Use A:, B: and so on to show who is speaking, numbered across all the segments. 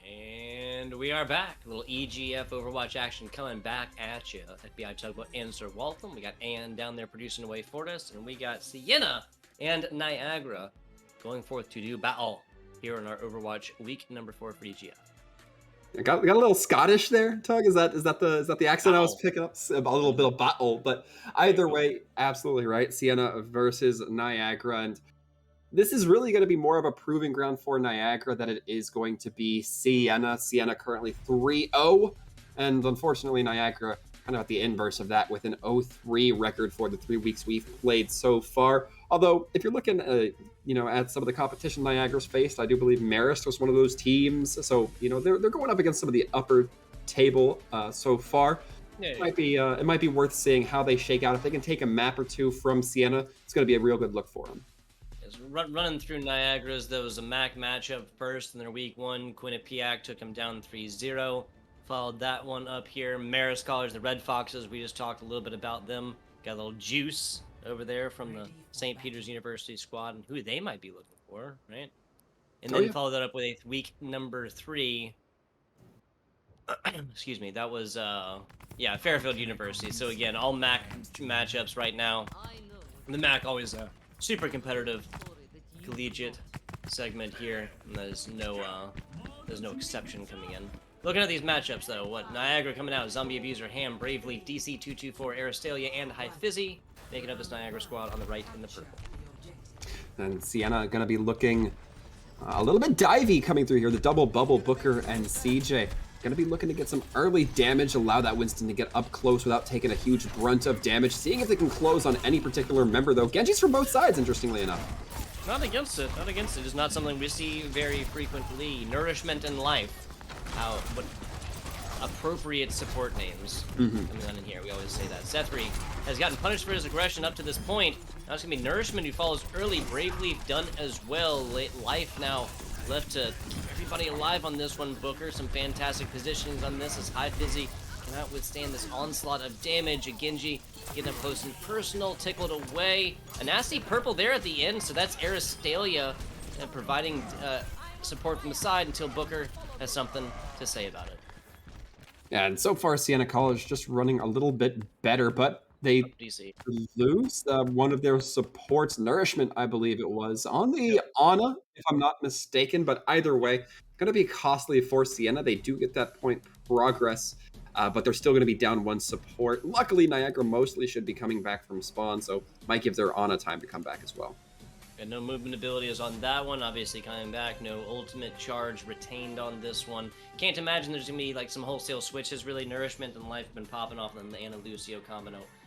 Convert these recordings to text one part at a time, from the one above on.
A: And we are back. A little EGF Overwatch action coming back at you. FBI Tugboat and Sir Waltham. We got Anne down there producing away for us. And we got Siena and Niagara going forth to do battle here in our Overwatch week number 4 for EGF.
B: Got a little Scottish there, Tug. Is that the accent I was picking up? A little bit of battle, but either way, absolutely right. Siena versus Niagara, and this is really going to be more of a proving ground for Niagara than it is going to be Siena. Siena currently 3-0, and unfortunately Niagara kind of at the inverse of that with an 0-3 record for the 3 weeks we've played so far. Although, if you're looking at some of the competition Niagara's faced, I do believe Marist was one of those teams. So, they're going up against some of the upper table so far. Yeah. It might be worth seeing how they shake out. If they can take a map or two from Siena, it's going to be a real good look for them.
A: Running through Niagara's, there was a MAC matchup first in their week 1. Quinnipiac took him down 3-0. Followed that one up here. Marist College, the Red Foxes, we just talked a little bit about them. Got a little juice over there from the St. Peter's University squad and who they might be looking for, right? And then follow that up with a week number 3. Excuse me, that was, Fairfield University. So again, all MAC matchups right now. The MAC always super competitive collegiate segment here, and there's no exception coming in. Looking at these matchups though, what Niagara coming out, Zombie Abuser, Ham, Bravely, DC224, Aristalia, and High Fizzy, making up this Niagara squad on the right in the purple.
B: And Siena gonna be looking a little bit divey coming through here. The double bubble, Booker and CJ. Gonna be looking to get some early damage, allow that Winston to get up close without taking a huge brunt of damage. Seeing if they can close on any particular member though. Genji's from both sides, interestingly enough.
A: Not against it. It's not something we see very frequently. Nourishment and Life. What appropriate support names coming on in here. We always say that. Sethri has gotten punished for his aggression up to this point. Now it's going to be Nourishment who follows early. Bravely done as well. Life now left to keep everybody alive on this one. Booker, some fantastic positionings on this as High Fizzy cannot withstand this onslaught of damage. Genji getting up close and personal, tickled away. A nasty purple there at the end, so that's Aristalia providing support from the side until Booker has something to say about it.
B: Yeah, and so far Siena College just running a little bit better, but they lose one of their supports, Nourishment, I believe it was, on the Ana, if I'm not mistaken, but either way, going to be costly for Siena. They do get that point progress, but they're still going to be down one support. Luckily, Niagara mostly should be coming back from spawn, so might give their Ana time to come back as well.
A: And no movement ability is on that one, obviously coming back. No ultimate charge retained on this one. Can't imagine there's going to be like some wholesale switches. Really, Nourishment and Life have been popping off in the Ana Lucio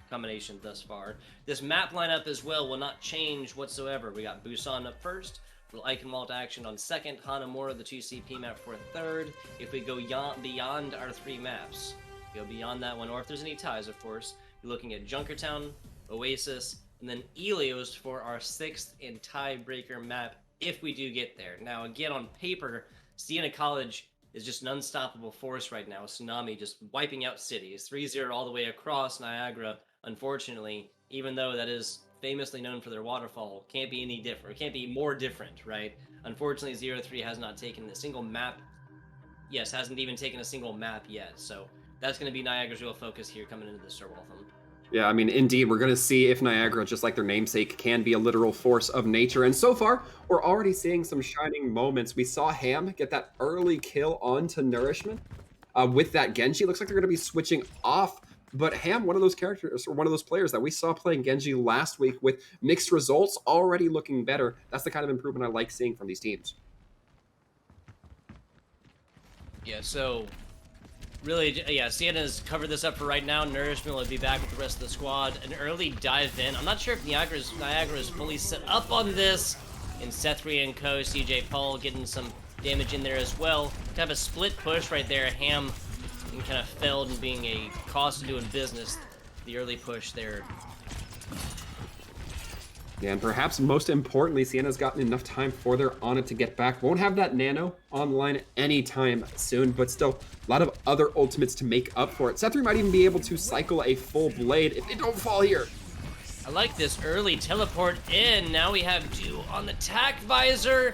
A: combination thus far. This map lineup as well will not change whatsoever. We got Busan up first. Little Eichenwald action on second. Hanamura, the 2CP map for third. If we go beyond our 3 maps, go beyond that one, or if there's any ties, of course, you're looking at Junkertown, Oasis, and then Elios for our 6th and tiebreaker map, if we do get there. Now, again, on paper, Siena College is just an unstoppable force right now. A tsunami just wiping out cities. 3-0 all the way across Niagara, unfortunately, even though that is famously known for their waterfall, can't be any different. It can't be more different, right? Unfortunately, 0-3 has not taken a single map. Yes, hasn't even taken a single map yet. So that's going to be Niagara's real focus here coming into the Sir Waltham.
B: Yeah, I mean, indeed, we're going to see if Niagara, just like their namesake, can be a literal force of nature. And so far, we're already seeing some shining moments. We saw Ham get that early kill onto Nourishment with that Genji. Looks like they're going to be switching off. But Ham, one of those characters, or one of those players that we saw playing Genji last week with mixed results, already looking better. That's the kind of improvement I like seeing from these teams.
A: Yeah, so really, yeah, Siena's covered this up for right now. Nourishment will be back with the rest of the squad. An early dive in. I'm not sure if Niagara's fully set up on this. And Sethri and Co, CJ Paul getting some damage in there as well. To have a split push right there. Ham kind of failed in being a cost of doing business. The early push there.
B: Yeah, and perhaps most importantly, Siena's gotten enough time for their Ana to get back. Won't have that Nano online anytime soon, but still a lot of other ultimates to make up for it. Sethri might even be able to cycle a full blade if they don't fall here.
A: I like this early teleport in. Now we have Dew on the tack visor.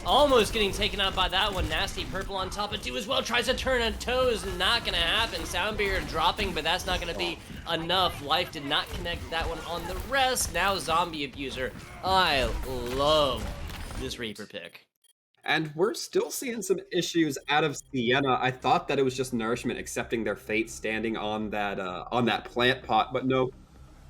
A: Almost getting taken out by that one. Nasty purple on top of Dew as well. Tries to turn on toes. Not going to happen. Sound barrier dropping, but that's not going to be enough. Life did not connect that one on the rest. Now Zombie Abuser. I love this Reaper pick.
B: And we're still seeing some issues out of Siena. I thought that it was just Nourishment accepting their fate standing on that plant pot, but no,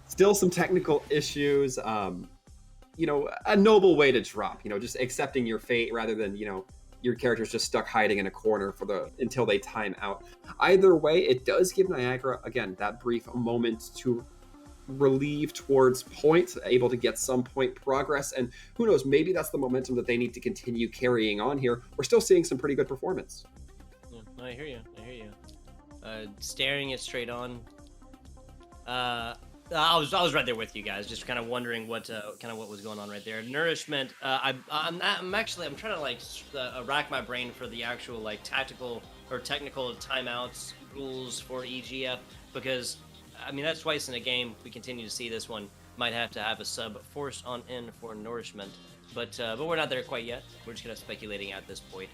B: still some technical issues. A noble way to drop, just accepting your fate rather than, your character's just stuck hiding in a corner until they time out. Either way, it does give Niagara, again, that brief moment to relieve towards point, able to get some point progress. And who knows, maybe that's the momentum that they need to continue carrying on here. We're still seeing some pretty good performance.
A: Yeah, I hear you. Staring it straight on. I was right there with you guys, just kind of wondering what was going on right there. Nourishment. I'm trying to like rack my brain for the actual like tactical or technical timeouts rules for EGF, because I mean that's twice in a game we continue to see this one. Might have to have a sub forced on in for Nourishment, but we're not there quite yet. We're just kind of speculating at this point.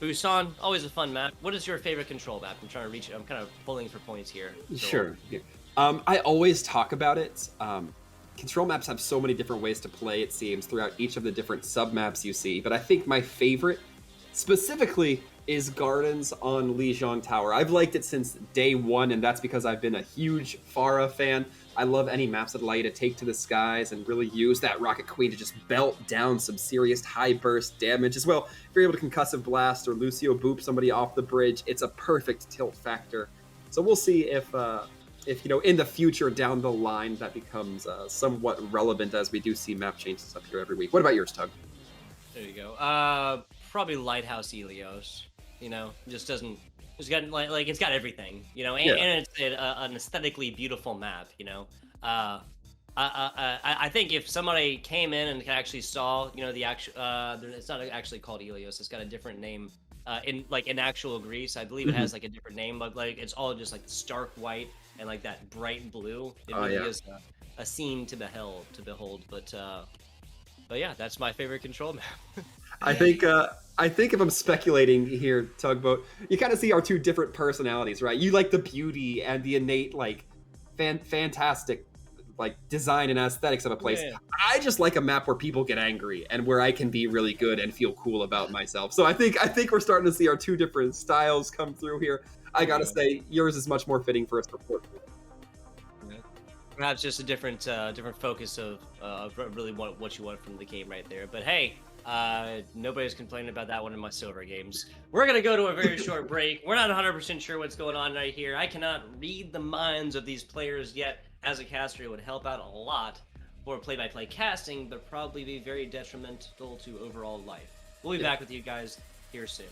A: Busan, always a fun map. What is your favorite control map? I'm trying to reach it. I'm kind of pulling for points here. So.
B: Sure. Yeah. I always talk about it. Control maps have so many different ways to play, it seems, throughout each of the different sub-maps you see. But I think my favorite, specifically, is Gardens on Lijiang Tower. I've liked it since day one, and that's because I've been a huge Pharah fan. I love any maps that allow you to take to the skies and really use that Rocket Queen to just belt down some serious high burst damage. As well, if you're able to Concussive Blast or Lucio boop somebody off the bridge, it's a perfect tilt factor. So we'll see if in the future down the line that becomes somewhat relevant, as we do see map changes up here every week. What about yours, Tug?
A: There you go. Probably Lighthouse Helios. Just doesn't. It's got like it's got everything. And it's an aesthetically beautiful map. I think if somebody came in and actually saw, the actual, it's not actually called Helios. It's got a different name. In actual Greece, I believe it has like a different name, but like it's all just like stark white and like that bright blue. It really is a scene to behold. But yeah, that's my favorite control map.
B: I think if I'm speculating here, Tugboat, you kind of see our two different personalities, right? You like the beauty and the innate like fantastic like design and aesthetics of a place.
A: Yeah.
B: I just like a map where people get angry and where I can be really good and feel cool about myself. So I think we're starting to see our two different styles come through here. I gotta say, yours is much more fitting for a support.
A: Perhaps just a different focus of really what you want from the game right there. But hey, nobody's complaining about that one in my silver games. We're gonna go to a very short break. We're not 100% sure what's going on right here. I cannot read the minds of these players yet. As a caster, it would help out a lot for play-by-play casting, but probably be very detrimental to overall life. We'll be back with you guys here soon.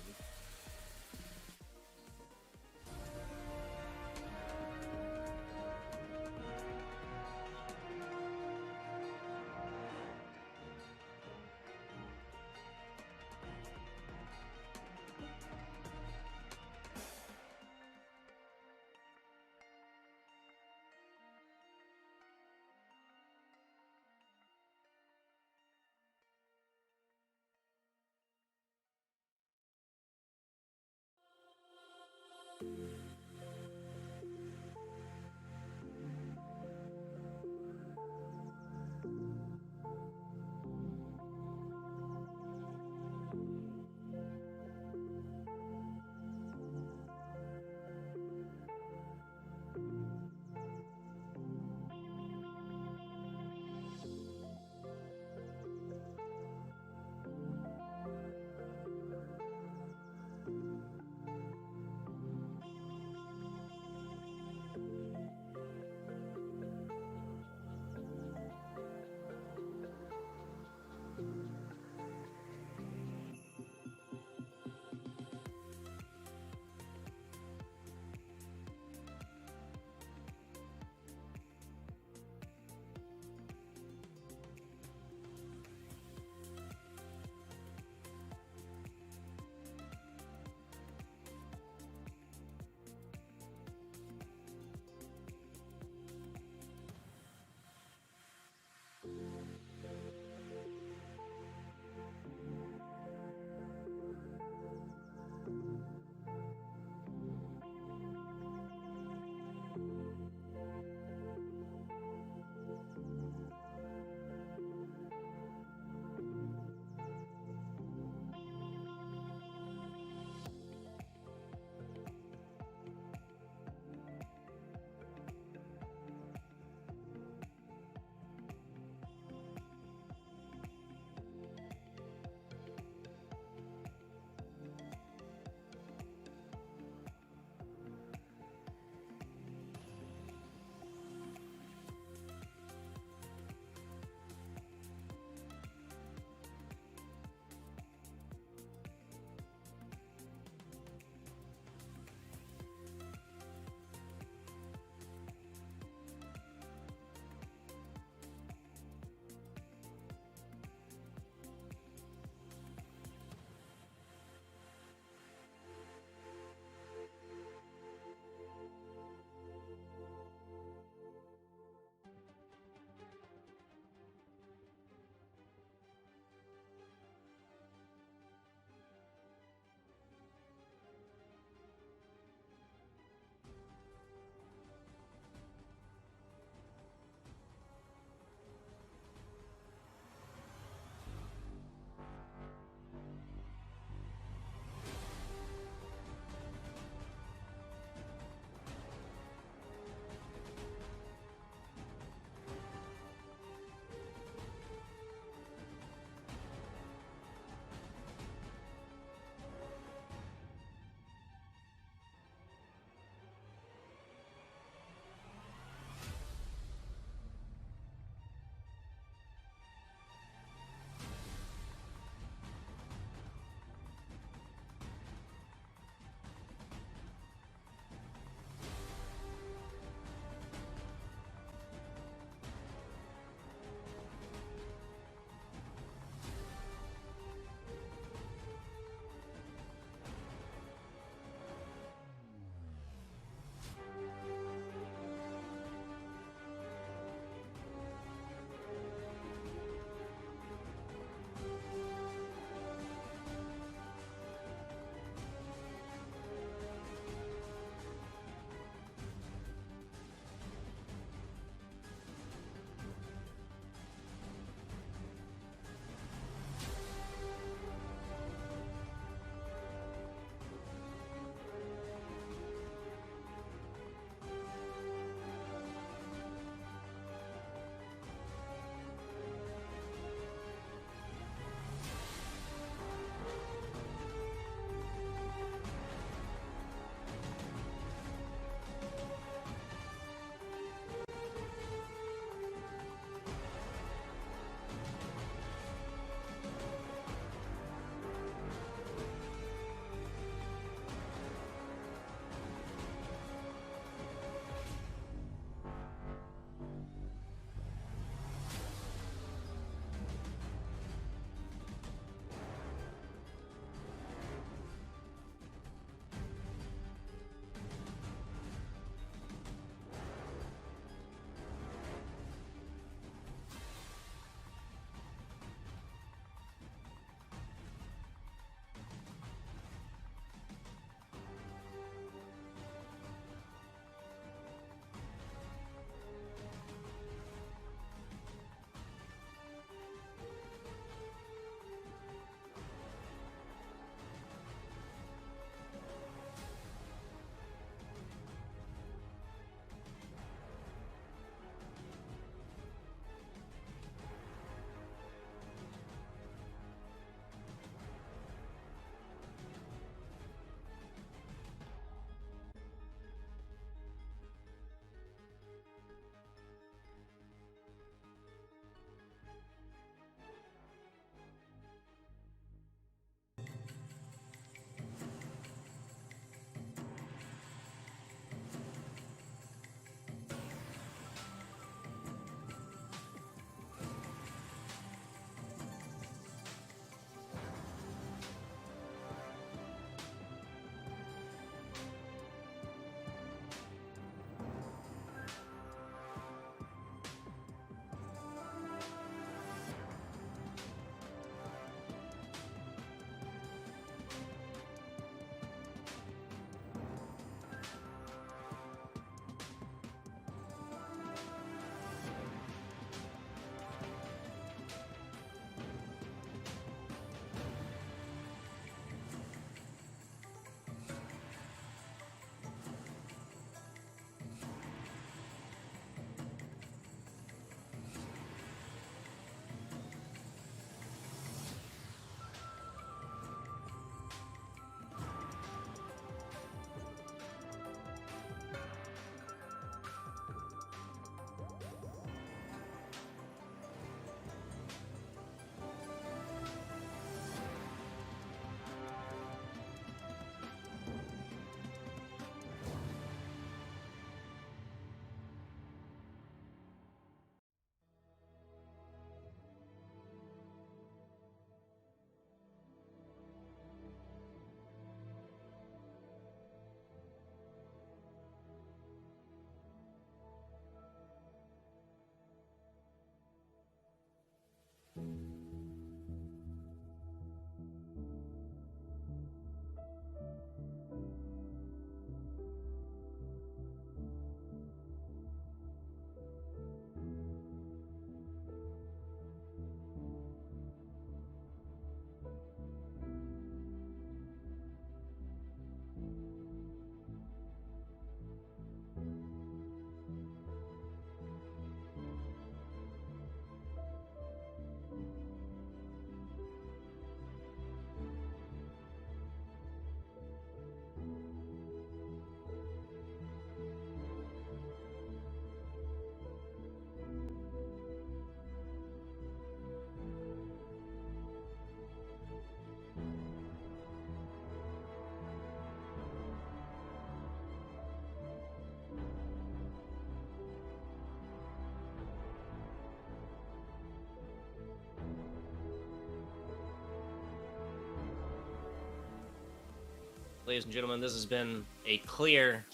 A: ladies and gentlemen, this has been a clear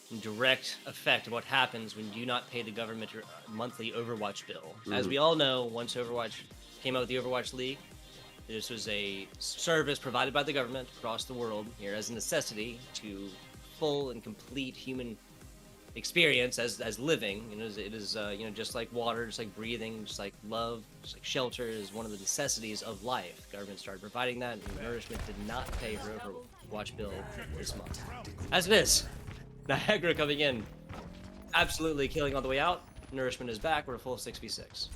A: and direct effect of what happens when you do not pay the government your monthly Overwatch bill. As we all know, once Overwatch came out with the Overwatch League, this was a service provided by the government across the world here as a necessity to full and complete human experience as living. You know, it is you know, just like water, just like breathing, just like love, just like shelter is one of the necessities of life. Government started providing that, and Nourishment did not pay for Overwatch bill this month. As it is, Niagara coming in, absolutely killing on the way out. Nourishment is back. We're a full 6v6.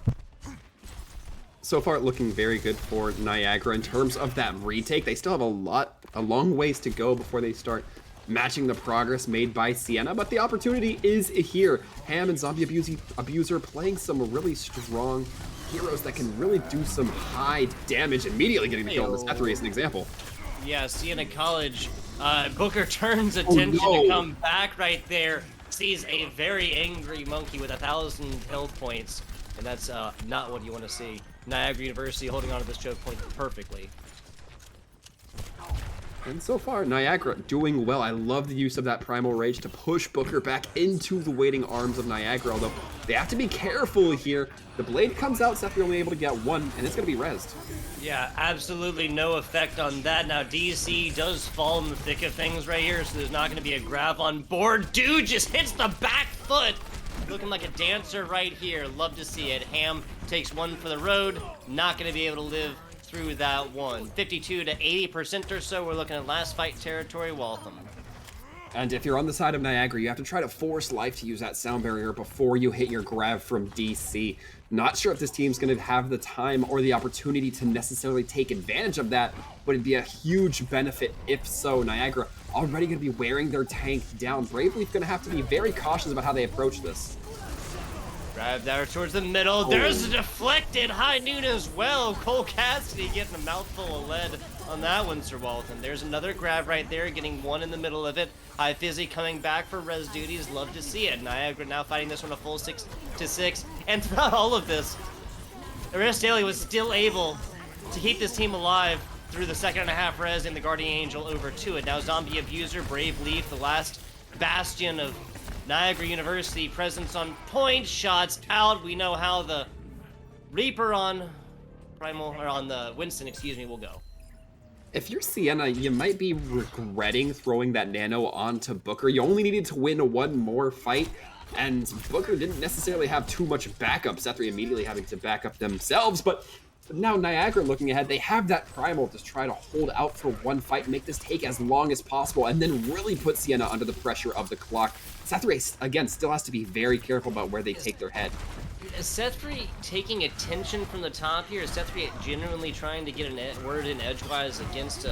B: So far, looking very good for Niagara in terms of that retake. They still have a long ways to go before they start matching the progress made by Siena, but the opportunity is here. Ham and Zombie Abuser playing some really strong heroes that can really do some high damage, immediately getting the kill on this Ethri as an example.
A: Yeah, Siena College. Booker turns attention to come back right there. Sees a very angry monkey with 1,000 health points, and that's not what you want to see. Niagara University holding on to this choke point perfectly.
B: And so far, Niagara doing well. I love the use of that Primal Rage to push Booker back into the waiting arms of Niagara, although they have to be careful here. The blade comes out, Seth, you're only able to get one, and it's going to be rezzed.
A: Yeah, absolutely no effect on that. Now, DC does fall in the thick of things right here, so there's not going to be a grab on board. Dude just hits the back foot. Looking like a dancer right here. Love to see it. Ham takes one for the road. Not going to be able to live through that one. 52 to 80% or so. We're looking at last fight territory. Waltham.
B: And if you're on the side of Niagara, you have to try to force Life to use that sound barrier before you hit your grab from DC. Not sure if this team's going to have the time or the opportunity to necessarily take advantage of that, but it'd be a huge benefit if so. Niagara already going to be wearing their tank down. Braveleaf going to have to be very cautious about how they approach this.
A: Grab there towards the middle. There's a deflected high noon as well. Cole Cassidy getting a mouthful of lead on that one, Sir Walton. There's another grab right there, getting one in the middle of it. High Fizzy coming back for res duties. Love to see it. Niagara now fighting this one a full 6-6. And throughout all of this, Arrest Daily was still able to keep this team alive through the second and a half res and the Guardian Angel over to it. Now Zombie Abuser, Braveleaf, the last bastion of Niagara University presence on point, shots out. We know how the Reaper on Primal, or on the Winston, excuse me, will go.
B: If you're Siena, you might be regretting throwing that nano onto Booker. You only needed to win one more fight, and Booker didn't necessarily have too much backup. Sethri immediately having to back up themselves, but now Niagara looking ahead, they have that Primal to try to hold out for one fight, make this take as long as possible, and then really put Siena under the pressure of the clock. Sethri, again, still has to be very careful about where they take their head.
A: Is Sethri taking attention from the top here? Is Sethri genuinely trying to get a word in edgewise against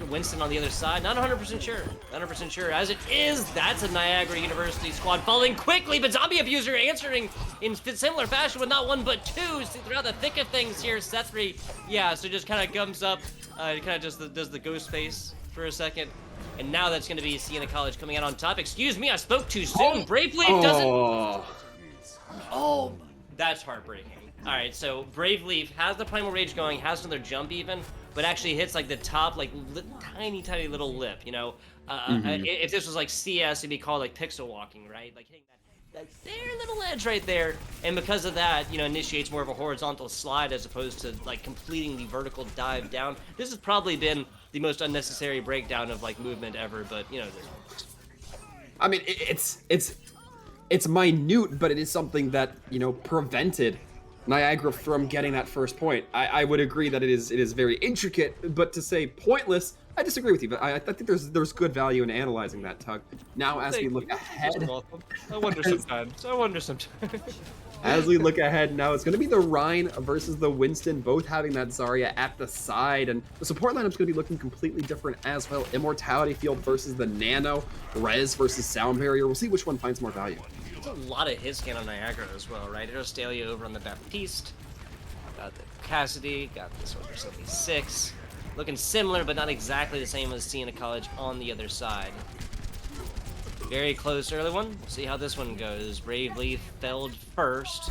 A: Winston on the other side? Not 100% sure. 100% sure. As it is, that's a Niagara University squad falling quickly, but Zombie Abuser answering in similar fashion with not one but two throughout the thick of things here. Sethri, yeah, so just kind of gums up, kind of just does the ghost face for a second. And now that's going to be Siena College coming out on top. Excuse me, I spoke too soon. Braveleaf doesn't... Oh, that's heartbreaking. All right, so Braveleaf has the Primal Rage going, has another jump even, but actually hits like the top, like tiny little lip, you know? If this was like CS, it'd be called like pixel walking, right? Like hitting that there little edge right there, and because of that, you know, initiates more of a horizontal slide as opposed to like completing the vertical dive down. This has probably been the most unnecessary breakdown of like movement ever, but you know.
B: I mean, it's minute, but it is something that, you know, prevented Niagara from getting that first point. I would agree that it is very intricate, but to say pointless, I disagree with you. But I think there's good value in analyzing that, Tug. Now, as we look ahead,
A: I wonder sometimes.
B: As we look ahead now, it's going to be the Rhine versus the Winston, both having that Zarya at the side, and the support lineup's going to be looking completely different as well. Immortality Field versus the Nano, Rez versus Sound Barrier. We'll see which one finds more value.
A: There's a lot of hit scan on Niagara as well, right? There's Stalia over on the Baptiste. Got the Cassidy, got this one for 76. Looking similar, but not exactly the same as Siena College on the other side. Very close early one. We'll see how this one goes. Braveleaf felled first.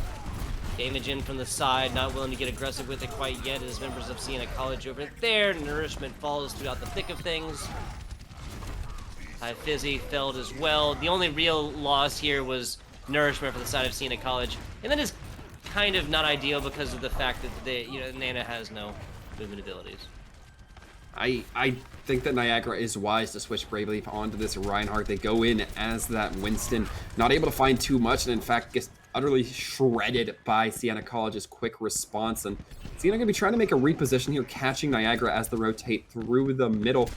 A: Damage in from the side, not willing to get aggressive with it quite yet as members of Siena College over there. Nourishment falls throughout the thick of things. High Fizzy felled as well. The only real loss here was Nourishment for the side of Siena College. And that is kind of not ideal because of the fact that Nana has no movement abilities.
B: I think that Niagara is wise to switch Braveleaf onto this Reinhardt. They go in as that Winston, not able to find too much, and in fact gets utterly shredded by Siena College's quick response. And Siena gonna be trying to make a reposition here, catching Niagara as they rotate through the middle.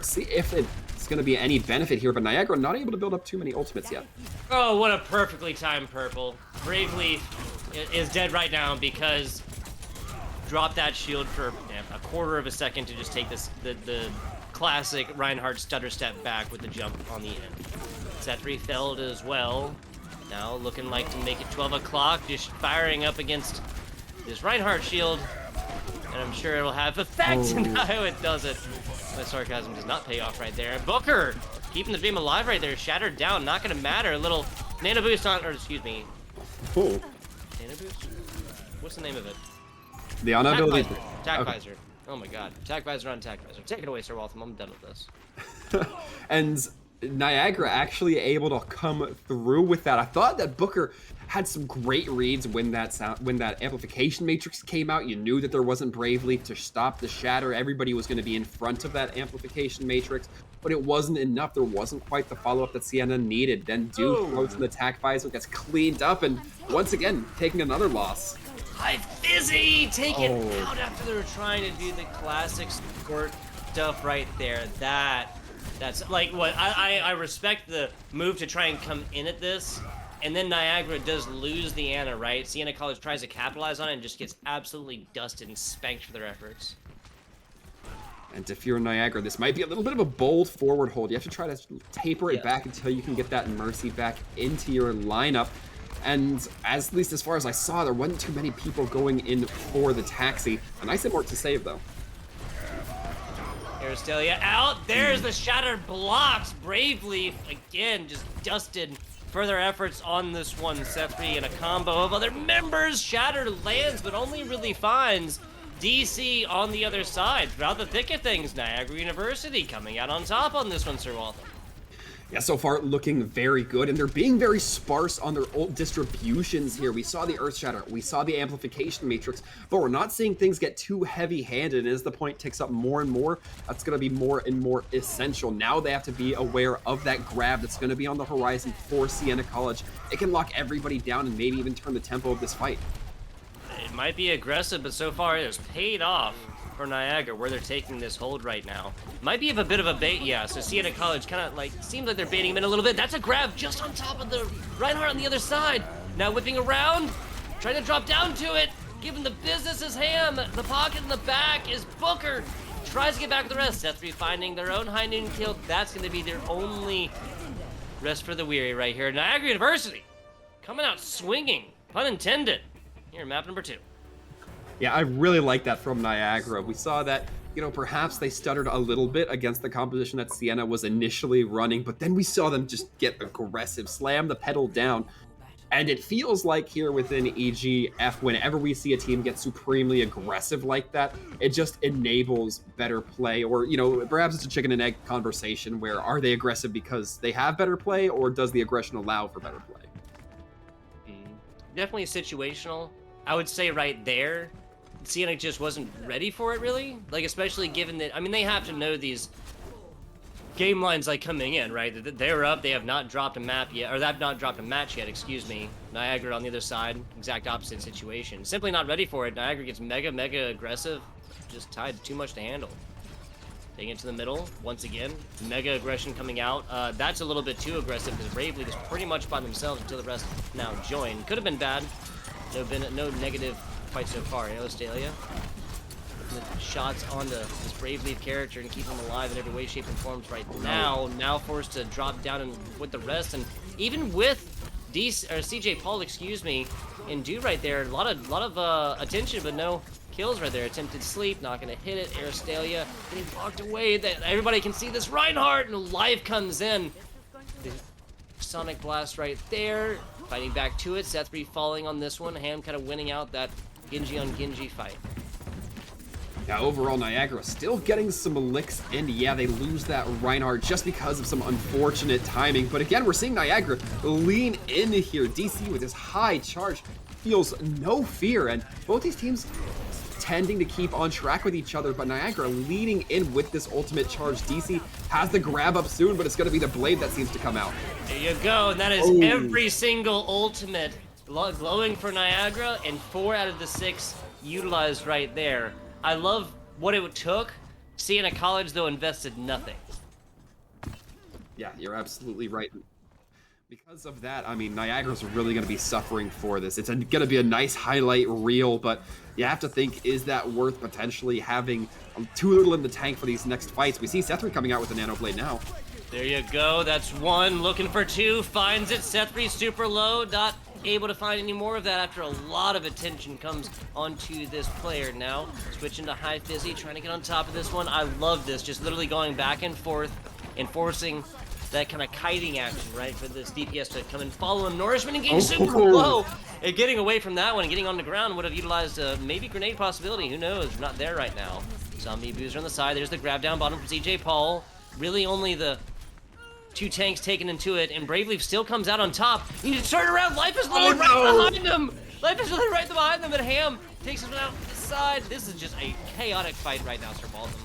B: See if it's gonna be any benefit here, but Niagara not able to build up too many ultimates yet.
A: Oh, what a perfectly timed purple. Braveleaf is dead right now because drop that shield for a quarter of a second to just take the classic Reinhardt stutter step back with the jump on the end. Setri felled as well. Now looking like to make it 12 o'clock, just firing up against this Reinhardt shield. And I'm sure it'll have effect. No, it doesn't. My sarcasm does not pay off right there. Booker keeping the beam alive right there. Shattered down, not gonna matter. A little nano boost on, or excuse me.
B: Cool.
A: Nano boost? What's the name of it?
B: The on ability.
A: Attack visor. Oh my god. Attack visor on attack visor. Take it away, Sir Waltham. I'm done with this.
B: And Niagara actually able to come through with that. I thought that Booker had some great reads when that amplification matrix came out. You knew that there wasn't Braveleaf to stop the shatter. Everybody was going to be in front of that amplification matrix, but it wasn't enough. There wasn't quite the follow-up that Siena needed. Then Duke throws an attack visor, gets cleaned up, and once again taking another loss.
A: High Fizzy taken out after they were trying to do the classic squirt stuff right there. That's like what I respect the move to try and come in at this, and then Niagara does lose the Ana, right? Siena College tries to capitalize on it and just gets absolutely dusted and spanked for their efforts.
B: And if you're Niagara, this might be a little bit of a bold forward hold. You have to try to taper it back until you can get that Mercy back into your lineup. And at least as far as I saw, there wasn't too many people going in for the taxi. A nice import to save, though.
A: Aristelia out. There's the shattered blocks. Braveleaf, again, just dusted. Further efforts on this one. Setri and a combo of other members. Shattered lands, but only really finds DC on the other side. Throughout the thick of things, Niagara University coming out on top on this one, Sir Waltham.
B: Yeah, so far looking very good, and they're being very sparse on their ult distributions here. We saw the Earth Shatter, we saw the Amplification Matrix, but we're not seeing things get too heavy-handed, and as the point ticks up more and more, that's going to be more and more essential. Now they have to be aware of that grab that's going to be on the horizon for Siena College. It can lock everybody down and maybe even turn the tempo of this fight.
A: It might be aggressive, but so far it has paid off for Niagara, where they're taking this hold right now. Might be a bit of a bait, yeah. So Siena College kind of like seems like they're baiting him in a little bit. That's a grab just on top of the Reinhardt on the other side. Now whipping around, trying to drop down to it, giving the business his ham. The pocket in the back is Booker. Tries to get back with the rest. Setri finding their own high noon kill. That's going to be their only rest for the weary right here. Niagara University coming out swinging, pun intended. Here, map number 2.
B: Yeah, I really like that from Niagara. We saw that, perhaps they stuttered a little bit against the composition that Siena was initially running, but then we saw them just get aggressive, slam the pedal down. And it feels like here within EGF, whenever we see a team get supremely aggressive like that, it just enables better play. Or, perhaps it's a chicken and egg conversation where are they aggressive because they have better play, or does the aggression allow for better play?
A: Definitely situational. I would say right there, Siena just wasn't ready for it, really. Like, especially given that, I mean, they have to know these game lines, like, coming in, right? They're up, they have not dropped a map yet, or they have not dropped a match yet, excuse me. Niagara on the other side, exact opposite situation. Simply not ready for it. Niagara gets mega aggressive, just tied too much to handle. Taking it to the middle, once again, mega aggression coming out. That's a little bit too aggressive, because Bravely was pretty much by themselves until the rest now join. Could have been bad. No negative quite so far. Australia. The shots onto this Bravely character and keep him alive in every way, shape, and form right now. Now forced to drop down and with the rest, and even with CJ Paul, excuse me, and do right there, a lot of attention, but no kills right there. Attempted sleep, not gonna hit it. Aristelia getting blocked away. That everybody can see this Reinhardt, and life comes in. Sonic Blast right there. Fighting back to it. Seth3 falling on this one. Ham kind of winning out that Genji on Genji fight.
B: Yeah, overall, Niagara still getting some licks, and yeah, they lose that Reinhardt just because of some unfortunate timing. But again, we're seeing Niagara lean in here. DC with his high charge feels no fear, and both these teams tending to keep on track with each other, but Niagara leading in with this ultimate charge. DC has the grab up soon, but it's going to be the blade that seems to come out.
A: There you go, and that is every single ultimate glowing for Niagara, and 4 out of the 6 utilized right there. I love what it took. Siena College, though, invested nothing.
B: Yeah, you're absolutely right. Because of that, I mean, Niagara's really going to be suffering for this. It's going to be a nice highlight reel, but you have to think, is that worth potentially having too little in the tank for these next fights? We see Seth3 coming out with the Nano Blade now.
A: There you go. That's 1. Looking for 2. Finds it. Seth3 super low. Not able to find any more of that after a lot of attention comes onto this player now. Switching to High Fizzy, trying to get on top of this one. I love this. Just literally going back and forth, enforcing that kind of kiting action, right, for this DPS to come and follow him. Nourishment and getting super low. And getting away from that one and getting on the ground would have utilized a maybe grenade possibility. Who knows? Not there right now. Zombie Boozer on the side. There's the grab down bottom from CJ Paul. Really only the 2 tanks taken into it, and Bravely still comes out on top. He needs to turn around. Life is literally right behind him. Life is literally right behind them, and Ham takes him out to the side. This is just a chaotic fight right now, Sir Baldwin.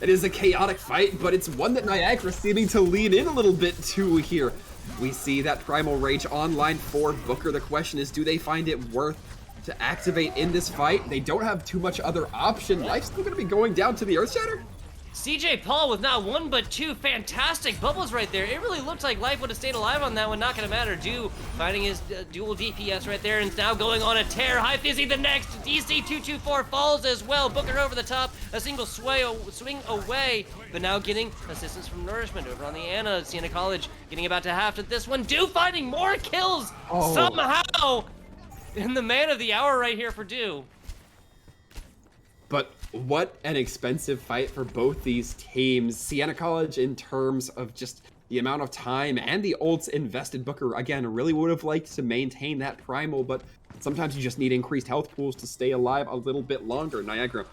B: It is a chaotic fight, but it's one that Niagara seeming to lean in a little bit to here. We see that Primal Rage online for Booker. The question is, do they find it worth to activate in this fight? They don't have too much other option. Life's still going to be going down to the Earth Shatter.
A: CJ Paul with not 1 but 2 fantastic bubbles right there. It really looked like Life would have stayed alive on that one. Not gonna matter. Do finding his dual DPS right there, and now going on a tear. High Fizzy the next. DC 224 falls as well. Booker over the top. A single swing away, but now getting assistance from Nourishment over on the Anna. Siena College getting about to half to this one. Do finding more kills somehow. In the man of the hour right here for Do.
B: But what an expensive fight for both these teams. Siena College, in terms of just the amount of time and the ults invested, Booker, again, really would have liked to maintain that primal, but sometimes you just need increased health pools to stay alive a little bit longer. Niagara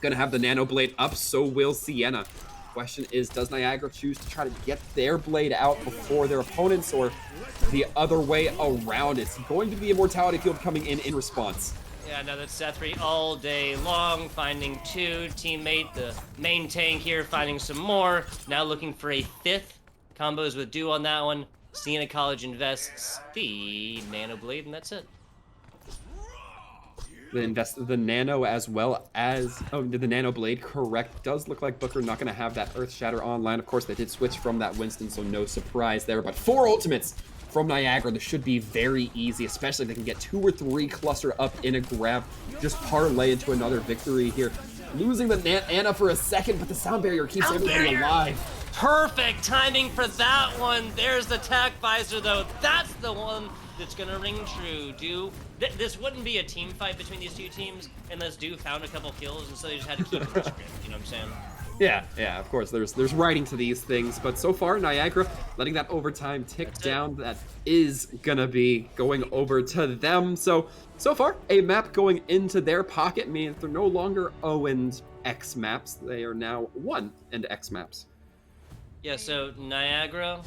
B: gonna have the Nano Blade up, so will Siena. Question is, does Niagara choose to try to get their blade out before their opponents, or the other way around? It's going to be a Mortality Field coming in response.
A: Yeah, no, that's Seth3 all day long, finding 2. Teammate, the main tank here, finding some more. Now looking for a 5th. Combos with Do on that one. Siena College invests the Nano Blade, and that's it.
B: They invested the Nano as well as, the Nano Blade, correct. Does look like Booker not going to have that Earth Shatter online. Of course, they did switch from that Winston, so no surprise there. But 4 ultimates from Niagara. This should be very easy, especially if they can get 2 or 3 cluster up in a grab. Just parlay into another victory here. Losing the Anna for a second, but the sound barrier keeps everybody alive.
A: Perfect timing for that one. There's the tack visor, though. That's the one that's gonna ring true. This wouldn't be a team fight between these 2 teams unless Do found a couple kills, and so they just had to keep it the script. You know what I'm saying?
B: Yeah, of course, there's writing to these things, but so far, Niagara letting that overtime tick down. That is gonna be going over to them. So far, a map going into their pocket means they're no longer 0 and X maps. They are now 1 and X maps.
A: Yeah, so Niagara,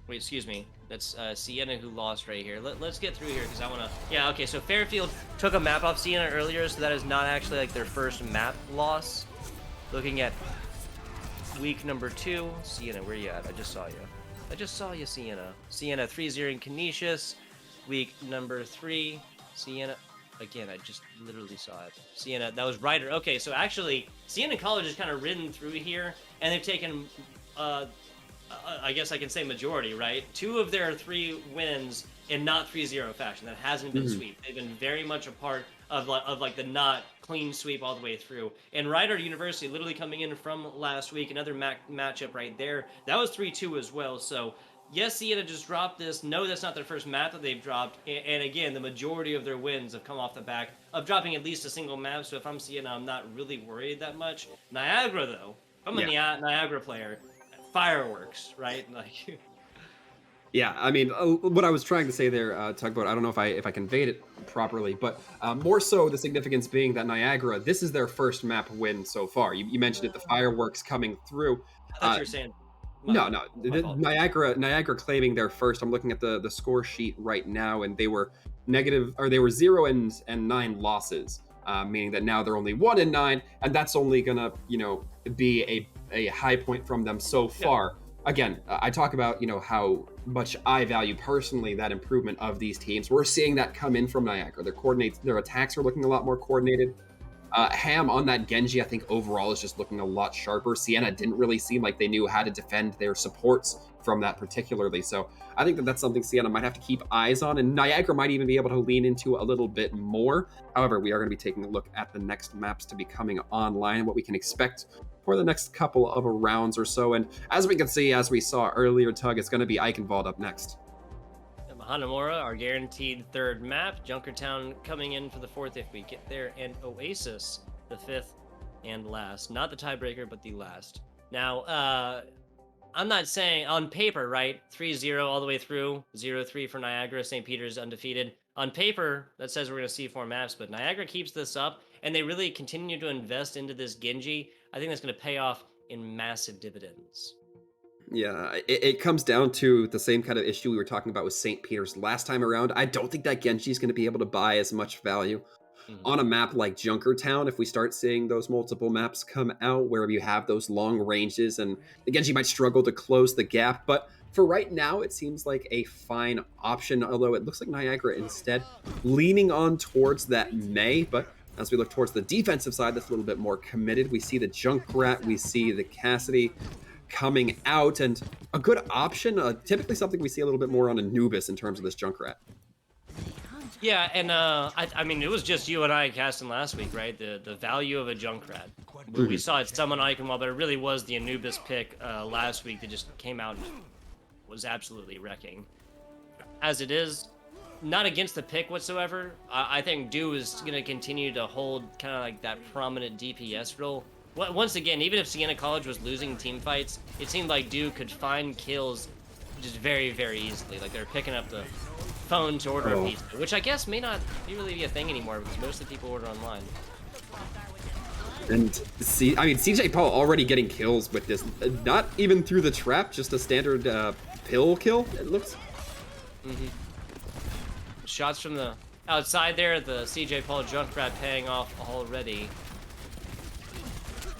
A: wait, excuse me, that's Siena who lost right here. Let's get through here, because I want to, yeah, okay, so Fairfield took a map off Siena earlier, so that is not actually like their first map loss. Looking at week number 2, Siena, where you at? I just saw you, Siena. Siena 3-0 in Canisius. Week number 3, Siena. Again, I just literally saw it. Siena, that was Ryder. Okay, so actually, Siena College has kind of ridden through here, and they've taken, I guess I can say majority, right? 2 of their 3 wins in not 3-0 fashion. That hasn't been sweep. They've been very much a part of like the not clean sweep all the way through. And Ryder University literally coming in from last week, another matchup right there. That was 3-2 as well. So yes, Siena just dropped this. No, that's not their first map that they've dropped. And again, the majority of their wins have come off the back of dropping at least a single map. So if I'm Siena, I'm not really worried that much. Niagara, though, if I'm a Niagara player, fireworks, right? Like,
B: Yeah, I mean, what I was trying to say there, Tugboat, I don't know if I conveyed it properly, but more so the significance being that Niagara, this is their first map win so far. You mentioned it, the fireworks coming through.
A: I thought
B: Uh,
A: you were saying
B: no, no,
A: my fault.
B: Niagara claiming their first. I'm looking at the score sheet right now, and they were negative, or they were 0-9 losses, meaning that now they're only 1-9, and that's only gonna be a high point from them so
A: Yep.
B: far. Again, I talk about how much I value personally that improvement of these teams. We're seeing that come in from Niagara. Their attacks are looking a lot more coordinated. Ham on that Genji, I think overall is just looking a lot sharper. Siena didn't really seem like they knew how to defend their supports from that particularly. So I think that that's something Siena might have to keep eyes on, and Niagara might even be able to lean into a little bit more. However, we are going to be taking a look at the next maps to be coming online and what we can expect for the next couple of rounds or so. And as we can see, as we saw earlier, Tug, it's going to be Eichenwald up next.
A: Hanamura, our guaranteed third map. Junkertown coming in for the fourth if we get there, and Oasis, the fifth and last. Not the tiebreaker, but the last. Now, I'm not saying on paper, right? 3-0 all the way through, 0-3 for Niagara, St. Peter's undefeated. On paper, that says we're going to see 4 maps, but Niagara keeps this up, and they really continue to invest into this Genji. I think that's going to pay off in massive dividends.
B: Yeah, it comes down to the same kind of issue we were talking about with St. Peter's last time around. I don't think that Genji is going to be able to buy as much value on a map like Junkertown. If we start seeing those multiple maps come out where you have those long ranges, and the Genji might struggle to close the gap. But for right now, it seems like a fine option, although it looks like Niagara instead leaning on towards that May. But as we look towards the defensive side, that's a little bit more committed. We see the Junkrat, we see the Cassidy coming out, and a good option, typically something we see a little bit more on Anubis in terms of this Junkrat.
A: Yeah, and I mean, it was just you and I casting last week, right? The value of a Junkrat. We saw it summon Eichenwald, but it really was the Anubis pick last week that just came out and was absolutely wrecking. As it is, not against the pick whatsoever. I think Do is going to continue to hold kind of like that prominent DPS role. Once again, even if Siena College was losing team fights, it seemed like Do could find kills just very, very easily. Like they're picking up the phone to order a pizza, which I guess may not really be a thing anymore because most of the people order online.
B: And CJ Paul already getting kills with this. Not even through the trap, just a standard pill kill, it looks.
A: Shots from the outside there, the CJ Paul Junkrat paying off already.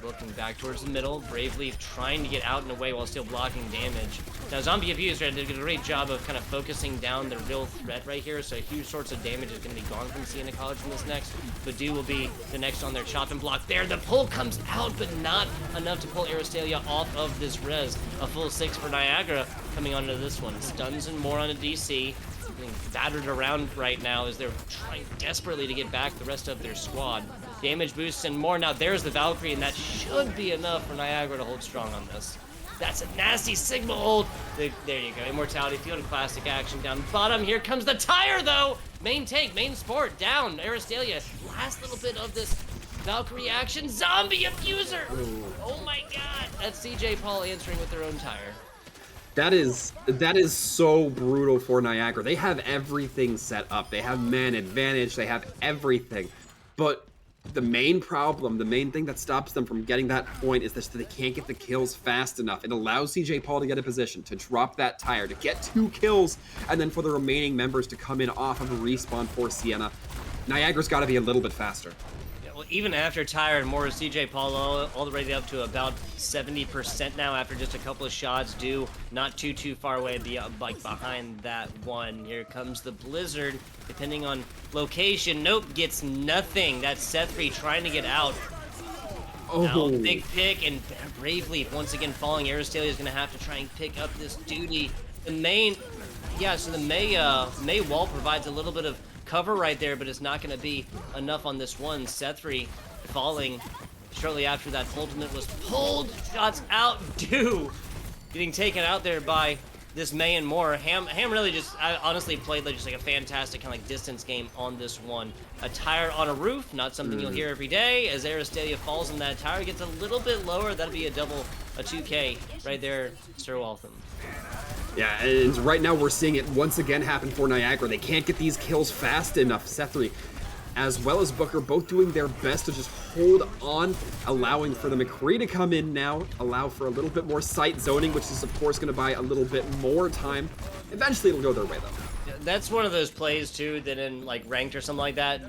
A: Looking back towards the middle, Bravely trying to get out and away while still blocking damage. Now, Zombie Abuser did a great job of kind of focusing down the real threat right here, so huge sorts of damage is going to be gone from Siena College in this next. Badu will be the next on their chop and block there. The pull comes out, but not enough to pull Aristalia off of this res. A full 6 for Niagara coming onto this one. Stuns and more on a DC. Being battered around right now as they're trying desperately to get back the rest of their squad. Damage boosts and more. Now there's the Valkyrie, and that should be enough for Niagara to hold strong on this. That's a nasty Sigma ult. There you go. Immortality, Field of Classic action down bottom. Here comes the tire, though. Main tank, main sport, down. Aristalia, last little bit of this Valkyrie action. Zombie Abuser. Oh my god. That's CJ Paul answering with their own tire.
B: That is so brutal for Niagara. They have everything set up. They have man advantage. They have everything. But the main problem, the main thing that stops them from getting that point is that they can't get the kills fast enough. It allows CJ Paul to get a position, to drop that tire, to get 2 kills, and then for the remaining members to come in off of a respawn for Siena. Niagara's got to be a little bit faster.
A: Well, even after tire and more, CJ Paul all the way up to about 70% now after just a couple of shots. Do not too far away, like behind that one. Here comes the Blizzard, depending on location. Nope, gets nothing. That's Sethri trying to get out. Now, big pick, and Bravely once again falling. Aristalia is going to have to try and pick up this duty. The main, yeah, so the May wall provides a little bit of cover right there, but it's not going to be enough on this one. Sethri falling shortly after that ultimate was pulled. Shots out. Do getting taken out there by this May and more. Ham really just honestly played like just like a fantastic kind of like distance game on this one. A tire on a roof, not something you'll hear every day. As Aristalia falls in that tire, gets a little bit lower. That'll be a 2K right there, Sir Waltham.
B: Yeah, and right now we're seeing it once again happen for Niagara. They can't get these kills fast enough. Sethri, as well as Booker, both doing their best to just hold on, allowing for the McCree to come in now, allow for a little bit more sight zoning, which is of course going to buy a little bit more time. Eventually it'll go their way though.
A: That's one of those plays too that in like ranked or something like that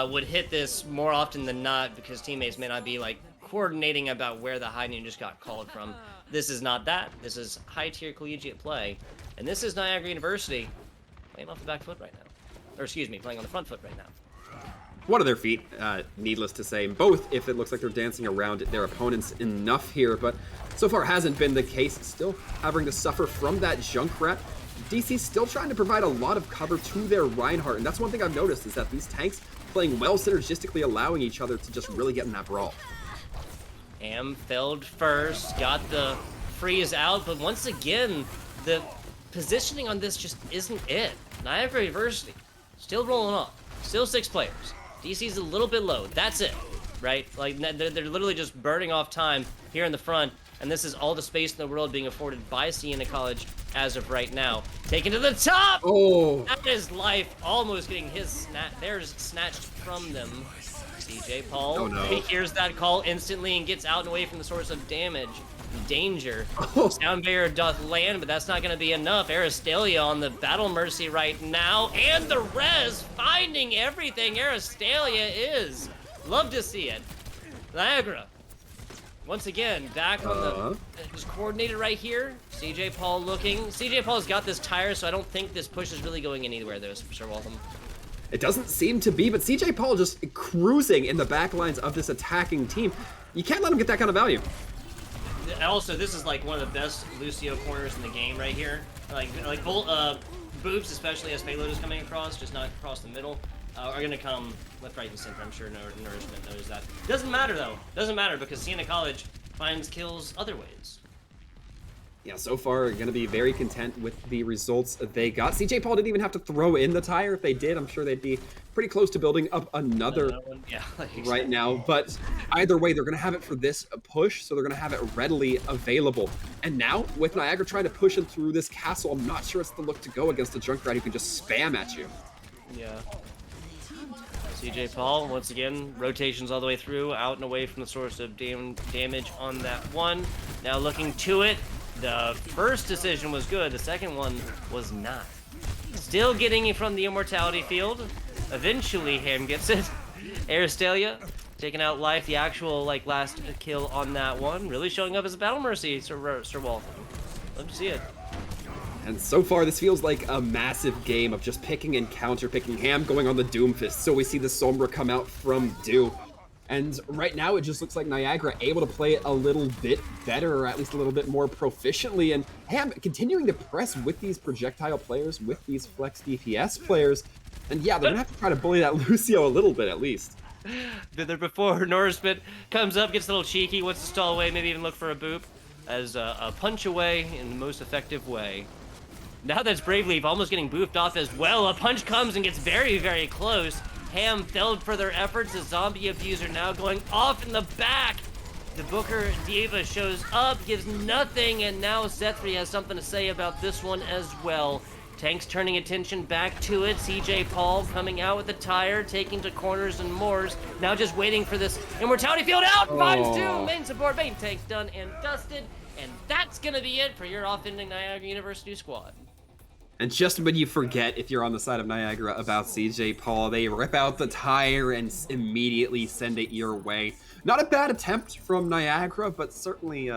A: would hit this more often than not because teammates may not be like coordinating about where the hiding just got called from. This is not that. This is high tier collegiate play, and this is Niagara University playing off the back foot right now, or excuse me, playing on the front foot right now.
B: One of their feet, needless to say, both if it looks like they're dancing around their opponents enough here, but so far hasn't been the case. Still having to suffer from that Junkrat. DC still trying to provide a lot of cover to their Reinhardt, and that's one thing I've noticed is that these tanks playing well synergistically, allowing each other to just really get in that brawl.
A: Ham felled first, got the freeze out, but once again, the positioning on this just isn't it. Niagara University still rolling off, still 6 players. DC's a little bit low, that's it, right? Like, they're literally just burning off time here in the front, and this is all the space in the world being afforded by Siena College as of right now. Taken to the top!
B: Oh!
A: That is life almost getting theirs snatched from them. CJ Paul,
B: oh, no.
A: He hears that call instantly and gets out and away from the source of damage. Danger.
B: Oh.
A: Sound barrier doth land, but that's not going to be enough. Aristelia on the Battle Mercy right now, and the res finding everything Aristelia is. Love to see it. Niagara, once again, back on the just coordinated right here. CJ Paul looking. CJ Paul's got this tire, so I don't think this push is really going anywhere though, Sir Waltham.
B: It doesn't seem to be, but CJ Paul just cruising in the back lines of this attacking team. You can't let him get that kind of value.
A: Also, this is like one of the best Lucio corners in the game right here. Like Boobs, especially as payload is coming across, just not across the middle, are gonna come left, right, and center. I'm sure Nourishment knows that. Doesn't matter though. Doesn't matter because Siena College finds kills other ways.
B: Yeah, so far going to be very content with the results they got. CJ Paul didn't even have to throw in the tire. If they did, I'm sure they'd be pretty close to building up another
A: one. Yeah,
B: right now. But either way, they're going to have it for this push, so they're going to have it readily available. And now, with Niagara trying to push it through this castle, I'm not sure it's the look to go against a Junkrat who can just spam at you.
A: Yeah. CJ Paul, once again, rotations all the way through, out and away from the source of damage on that one. Now looking to it. The first decision was good, the second one was not. Still getting it from the immortality field. Eventually, Ham gets it. Aristelia taking out life, the actual like last kill on that one. Really showing up as a battle mercy, Sir Waltham. Love to see it.
B: And so far, this feels like a massive game of just picking and counter-picking. Ham going on the Doomfist, so we see the Sombra come out from Do. And right now, it just looks like Niagara able to play it a little bit better, or at least a little bit more proficiently. And Ham continuing to press with these projectile players, with these flex DPS players. And yeah, they're going to have to try to bully that Lucio a little bit, at least.
A: Been there before. Nourishment comes up, gets a little cheeky, wants to stall away, maybe even look for a boop. As a punch away in the most effective way. Now that's Brave Leaf almost getting boofed off as well. A punch comes and gets very, very close. Ham failed for their efforts. The zombie abuser now going off in the back. The Booker Diva shows up, gives nothing, and now Sethri has something to say about this one as well. Tanks turning attention back to it. CJ Paul coming out with the tire, taking to corners and mores. Now just waiting for this immortality field out. Finds two. Main support, main tank done and dusted. And that's going to be it for your offending Niagara University squad.
B: And just when you forget, if you're on the side of Niagara, about CJ Paul, they rip out the tire and immediately send it your way. Not a bad attempt from Niagara, but certainly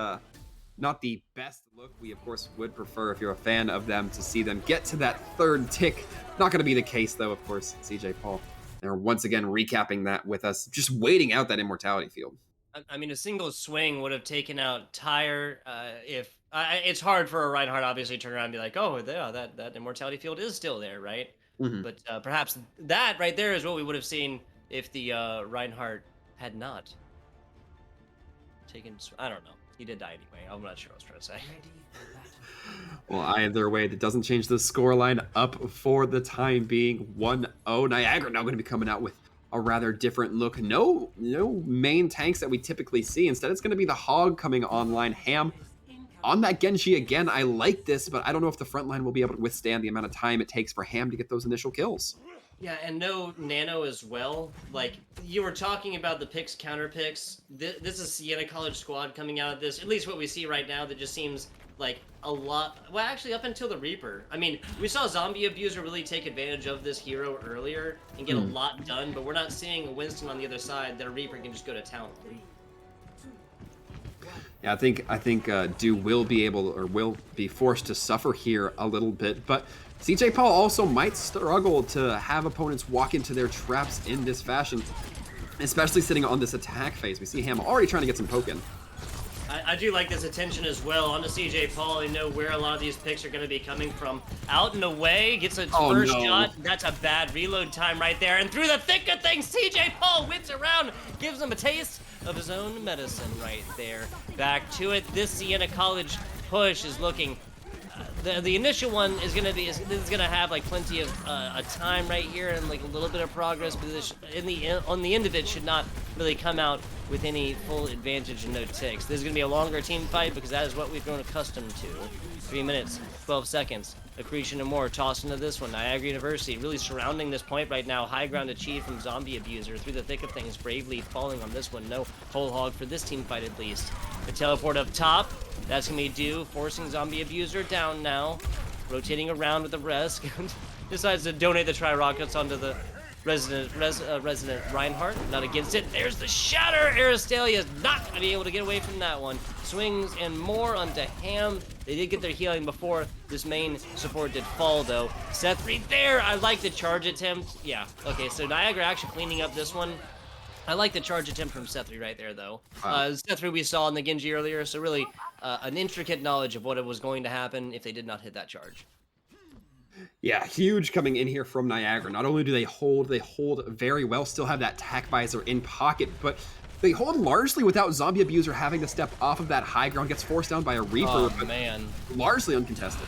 B: not the best look. We, of course, would prefer, if you're a fan of them, to see them get to that third tick. Not going to be the case, though, of course, CJ Paul. They're once again recapping that with us, just waiting out that immortality field.
A: I mean, a single swing would have taken out Tire. It's hard for a Reinhardt, obviously, to turn around and be like, oh, yeah, that immortality field is still there, right? Mm-hmm. But perhaps that right there is what we would have seen if the Reinhardt had not taken. I don't know. He did die anyway. I'm not sure what I was trying to say.
B: Well, either way, that doesn't change the scoreline up for the time being. 1-0. Niagara now going to be coming out with a rather different look. No main tanks that we typically see. Instead, it's going to be the Hog coming online. Ham on that Genji again. I like this, but I don't know if the front line will be able to withstand the amount of time it takes for Ham to get those initial kills.
A: Yeah, and no nano as well. Like, you were talking about the picks, counter picks. This is Siena College squad coming out of this. At least what we see right now, that just seems like a lot. Well, actually, up until the Reaper. I mean, we saw Zombie Abuser really take advantage of this hero earlier and get a lot done, but we're not seeing a Winston on the other side that a Reaper can just go to town.
B: Yeah, I think Do will be able, or will be forced to suffer here a little bit, but CJ Paul also might struggle to have opponents walk into their traps in this fashion, especially sitting on this attack phase. We see Ham already trying to get some poke in.
A: I do like this attention as well onto CJ Paul. They know where a lot of these picks are going to be coming from. Out and away, gets a first shot. That's a bad reload time right there. And through the thick of things, CJ Paul whips around, gives him a taste of his own medicine right there. Back to it. This Siena College push is looking... The initial one is gonna have like plenty of a time right here and like a little bit of progress, but this, on the end of it should not really come out with any full advantage and no ticks. This is gonna be a longer team fight because that is what we've grown accustomed to. 3 minutes, 12 seconds. Accretion and more tossed into this one. Niagara University really surrounding this point right now. High ground achieved from Zombie Abuser through the thick of things. Bravely falling on this one. No whole hog for this team fight at least. The teleport up top. That's gonna be Do, forcing Zombie Abuser down now. Rotating around with the rest. Decides to donate the tri-rockets onto the resident Reinhardt. Not against it. There's the shatter. Aristelia is not gonna be able to get away from that one. Swings and more onto Ham. They did get their healing before this main support did fall though. Seth right there. I like the charge attempt. Yeah. Okay. So Niagara actually cleaning up this one. I like the charge attempt from Sethri right there, though. Sethri we saw in the Genji earlier, so really an intricate knowledge of what was going to happen if they did not hit that charge.
B: Yeah, huge coming in here from Niagara. Not only do they hold very well, still have that tack visor in pocket, but they hold largely without Zombie Abuser having to step off of that high ground, gets forced down by a Reaper,
A: oh, man.
B: Largely uncontested.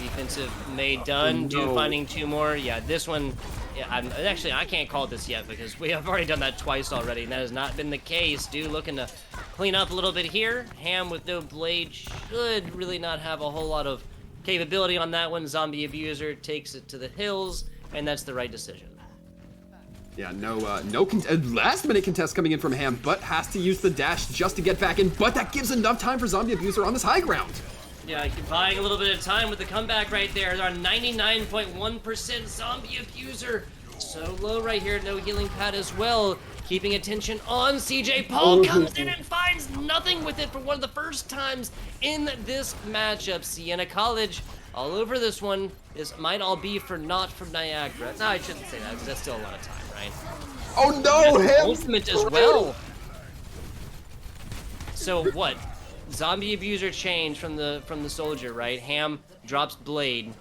A: Defensive made done, Do finding 2 more. Yeah, this one... Yeah, actually, I can't call this yet because we have already done that twice already, and that has not been the case. Do looking to clean up a little bit here. Ham with no blade should really not have a whole lot of capability on that one. Zombie Abuser takes it to the hills, and that's the right decision.
B: Yeah, no last minute contest coming in from Ham, but has to use the dash just to get back in, but that gives enough time for Zombie Abuser on this high ground.
A: Yeah, buying a little bit of time with the comeback right there. Our 99.1% Zombie Abuser. So low right here, no healing pad as well. Keeping attention on CJ Paul. Comes in and finds nothing with it for one of the first times in this matchup. Siena College all over this one. This might all be for naught from Niagara. No, I shouldn't say that because that's still a lot of time, right?
B: Oh no, Ham!
A: Ultimate as well. So what? Zombie Abuser change from the soldier, right? Ham drops blade.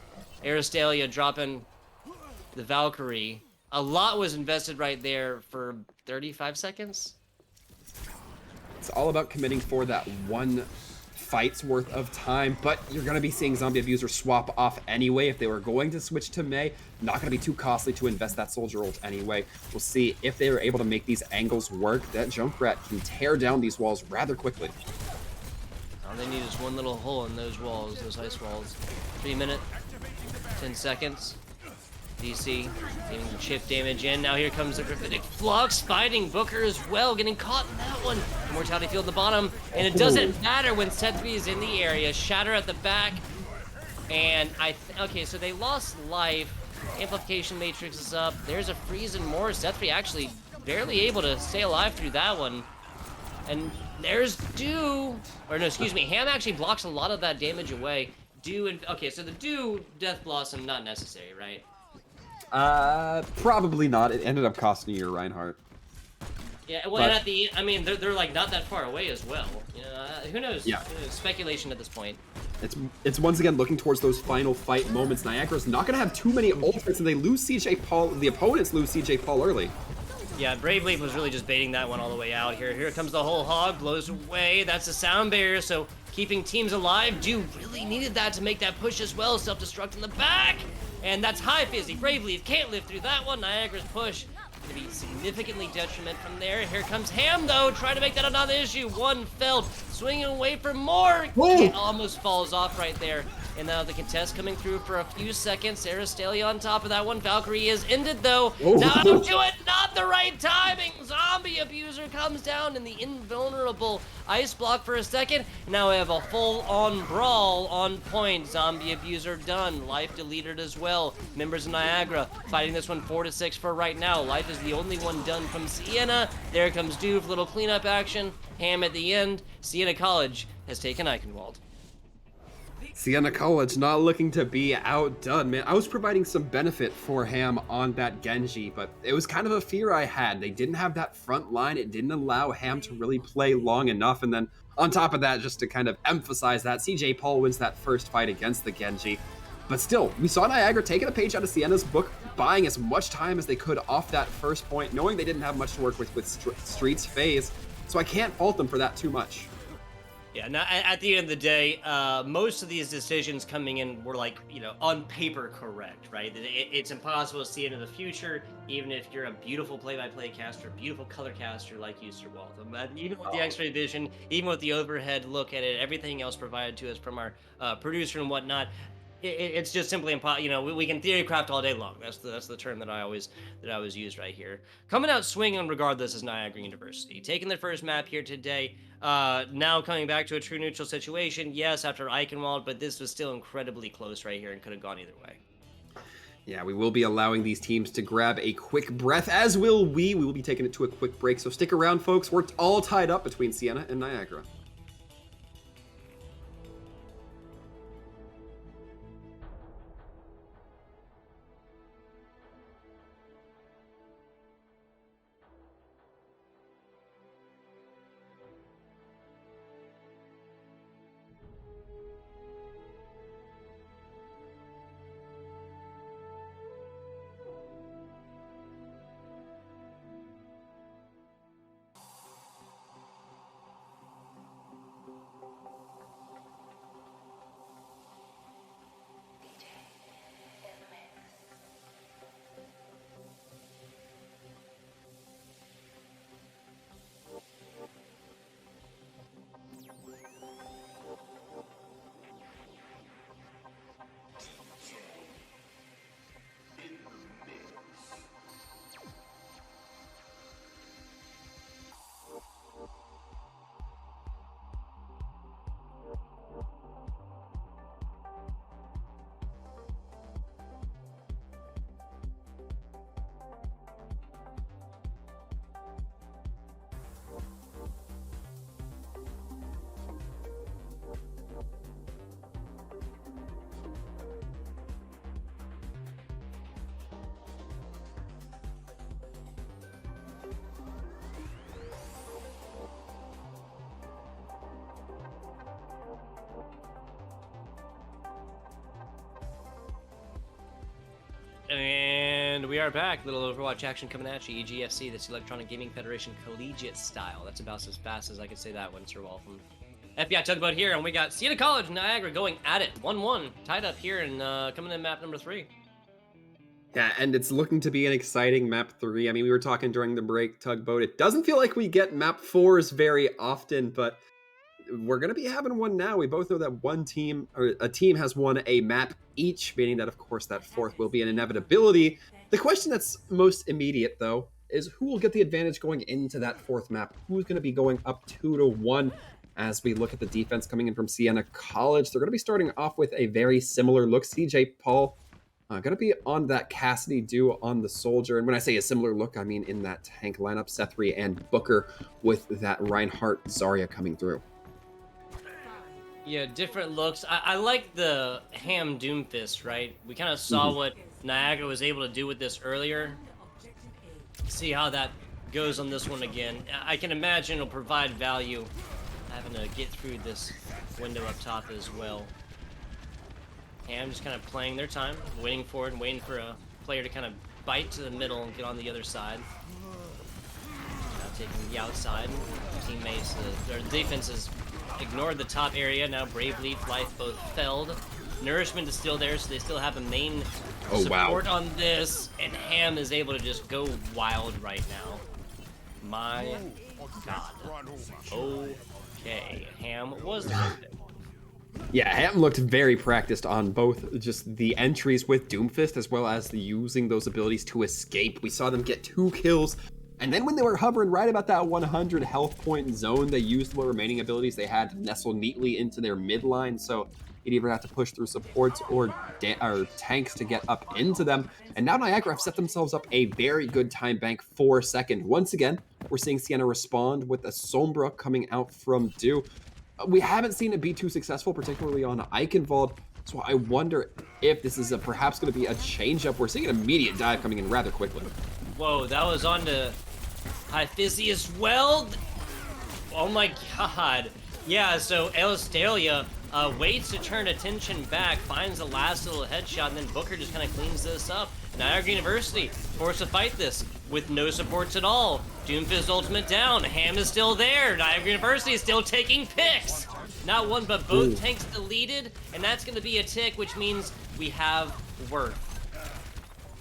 A: Aristelia dropping the Valkyrie. A lot was invested right there for 35 seconds.
B: It's all about committing for that one fight's worth of time, but you're going to be seeing Zombie Abuser swap off anyway. If they were going to switch to Mei, not going to be too costly to invest that soldier ult anyway. We'll see if they are able to make these angles work. That Junkrat can tear down these walls rather quickly.
A: All they need is one little hole in those walls, those ice walls. 3 minutes, 10 seconds. DC getting chip damage in. Now here comes the Graphitic Flux fighting Booker as well, getting caught in that one. Mortality field at the bottom, and it doesn't matter when Seth3 is in the area. Shatter at the back, and okay, so they lost life. Amplification matrix is up. There's a freeze and more. Seth3 actually barely able to stay alive through that one. And there's Do, or no, excuse me, Ham actually blocks a lot of that damage away. Do, and okay, so the Do Death Blossom, not necessary, right?
B: Probably not. It ended up costing you your Reinhardt.
A: Yeah, well, and at the, I mean, they're like not that far away as well. You know, who knows?
B: Yeah.
A: Who knows? Speculation at this point.
B: It's once again looking towards those final fight moments. Niagara's not gonna have too many ultimates, and they lose CJ Paul. The opponents lose CJ Paul early.
A: Yeah, Bravely was really just baiting that one all the way out here. Here comes the whole hog, blows away. That's a sound barrier, so keeping teams alive. Do really needed that to make that push as well. Self-destruct in the back, and that's high fizzy. Bravely can't live through that one. Niagara's push Gonna be significantly detriment from there. Here comes Ham, though, trying to make that a non-issue. One felled, swinging away for more. Almost falls off right there. And now the contest coming through for a few seconds. Aristeli on top of that one. Valkyrie is ended, though. Now to it, not the right timing. Zombie Abuser comes down in the invulnerable ice block for a second. Now we have a full-on brawl on point. Zombie Abuser done. Life deleted as well. Members of Niagara fighting this one 4-6 for right now. Life is the only one done from Siena. There comes Doof, little cleanup action. Ham at the end. Siena College has taken Eichenwald.
B: Siena College not looking to be outdone, man. I was providing some benefit for Ham on that Genji, but it was kind of a fear I had. They didn't have that front line. It didn't allow Ham to really play long enough. And then on top of that, just to kind of emphasize that, CJ Paul wins that first fight against the Genji. But still, we saw Niagara taking a page out of Siena's book, buying as much time as they could off that first point, knowing they didn't have much to work with Street's phase. So I can't fault them for that too much.
A: Yeah, now at the end of the day, most of these decisions coming in were like, on paper correct, right? It's impossible to see into the future, even if you're a beautiful play-by-play caster, beautiful color caster like you, Sir Waltham. Even with the X-ray vision, even with the overhead look at it, everything else provided to us from our producer and whatnot, it's just simply impossible. We can theory craft all day long. That's the term that I always use right here. Coming out swinging regardless is Niagara University, taking their first map here today. Now coming back to a true neutral situation. Yes, after Eichenwald, but this was still incredibly close right here and could have gone either way.
B: Yeah, we will be allowing these teams to grab a quick breath, as will we. We will be taking it to a quick break, so stick around, folks. We're all tied up between Siena and Niagara.
A: And we are back. Little Overwatch action coming at you. EGFC, that's Electronic Gaming Federation Collegiate Style. That's about as fast as I could say that one, Sir Waltham. FBI Tugboat here, and we got Siena College and Niagara going at it. 1-1, tied up here, and coming in map number 3.
B: Yeah, and it's looking to be an exciting map 3. I mean, we were talking during the break, Tugboat. It doesn't feel like we get map 4s very often, but we're going to be having one now. We both know that one team, or a team, has won a map each, meaning that, of course, that fourth will be an inevitability. The question that's most immediate, though, is who will get the advantage going into that fourth map? Who's going to be going up 2-1 as we look at the defense coming in from Siena College? They're going to be starting off with a very similar look. CJ Paul going to be on that Cassidy duo on the Soldier. And when I say a similar look, I mean in that tank lineup, Sethri and Booker with that Reinhardt Zarya coming through.
A: Yeah, different looks. I like the Ham Doomfist, right? We kind of saw what Niagara was able to do with this earlier. See how that goes on this one again. I can imagine it'll provide value having to get through this window up top as well. Ham just kind of playing their time, waiting for it and waiting for a player to kind of bite to the middle and get on the other side. Now taking the outside. Teammates, their defense has ignored the top area. Now Brave Leaf, Life both felled. Nourishment is still there, so they still have a main
B: Oh, wow.
A: support on this, and Ham is able to just go wild right now. My God. Okay, Ham was the right pick.
B: Yeah, Ham looked very practiced on both just the entries with Doomfist as well as the using those abilities to escape. We saw them get 2 kills, and then when they were hovering right about that 100 health point zone, they used what remaining abilities they had to nestle neatly into their midline, so you'd either have to push through supports or tanks to get up into them. And now Niagara have set themselves up a very good time bank for second. Once again, we're seeing Siena respond with a Sombra coming out from Do. We haven't seen it be too successful, particularly on Eichenwald, so I wonder if this is perhaps going to be a change-up. We're seeing an immediate dive coming in rather quickly.
A: Whoa, that was on to High Fizzy as well. Oh my God. Yeah, so Elastalia waits to turn attention back, finds the last little headshot, and then Booker just kind of cleans this up. Niagara University forced to fight this with no supports at all. Doomfist ultimate down. Ham is still there. Niagara University is still taking picks. Not one, but both tanks deleted, and that's going to be a tick, which means we have worth.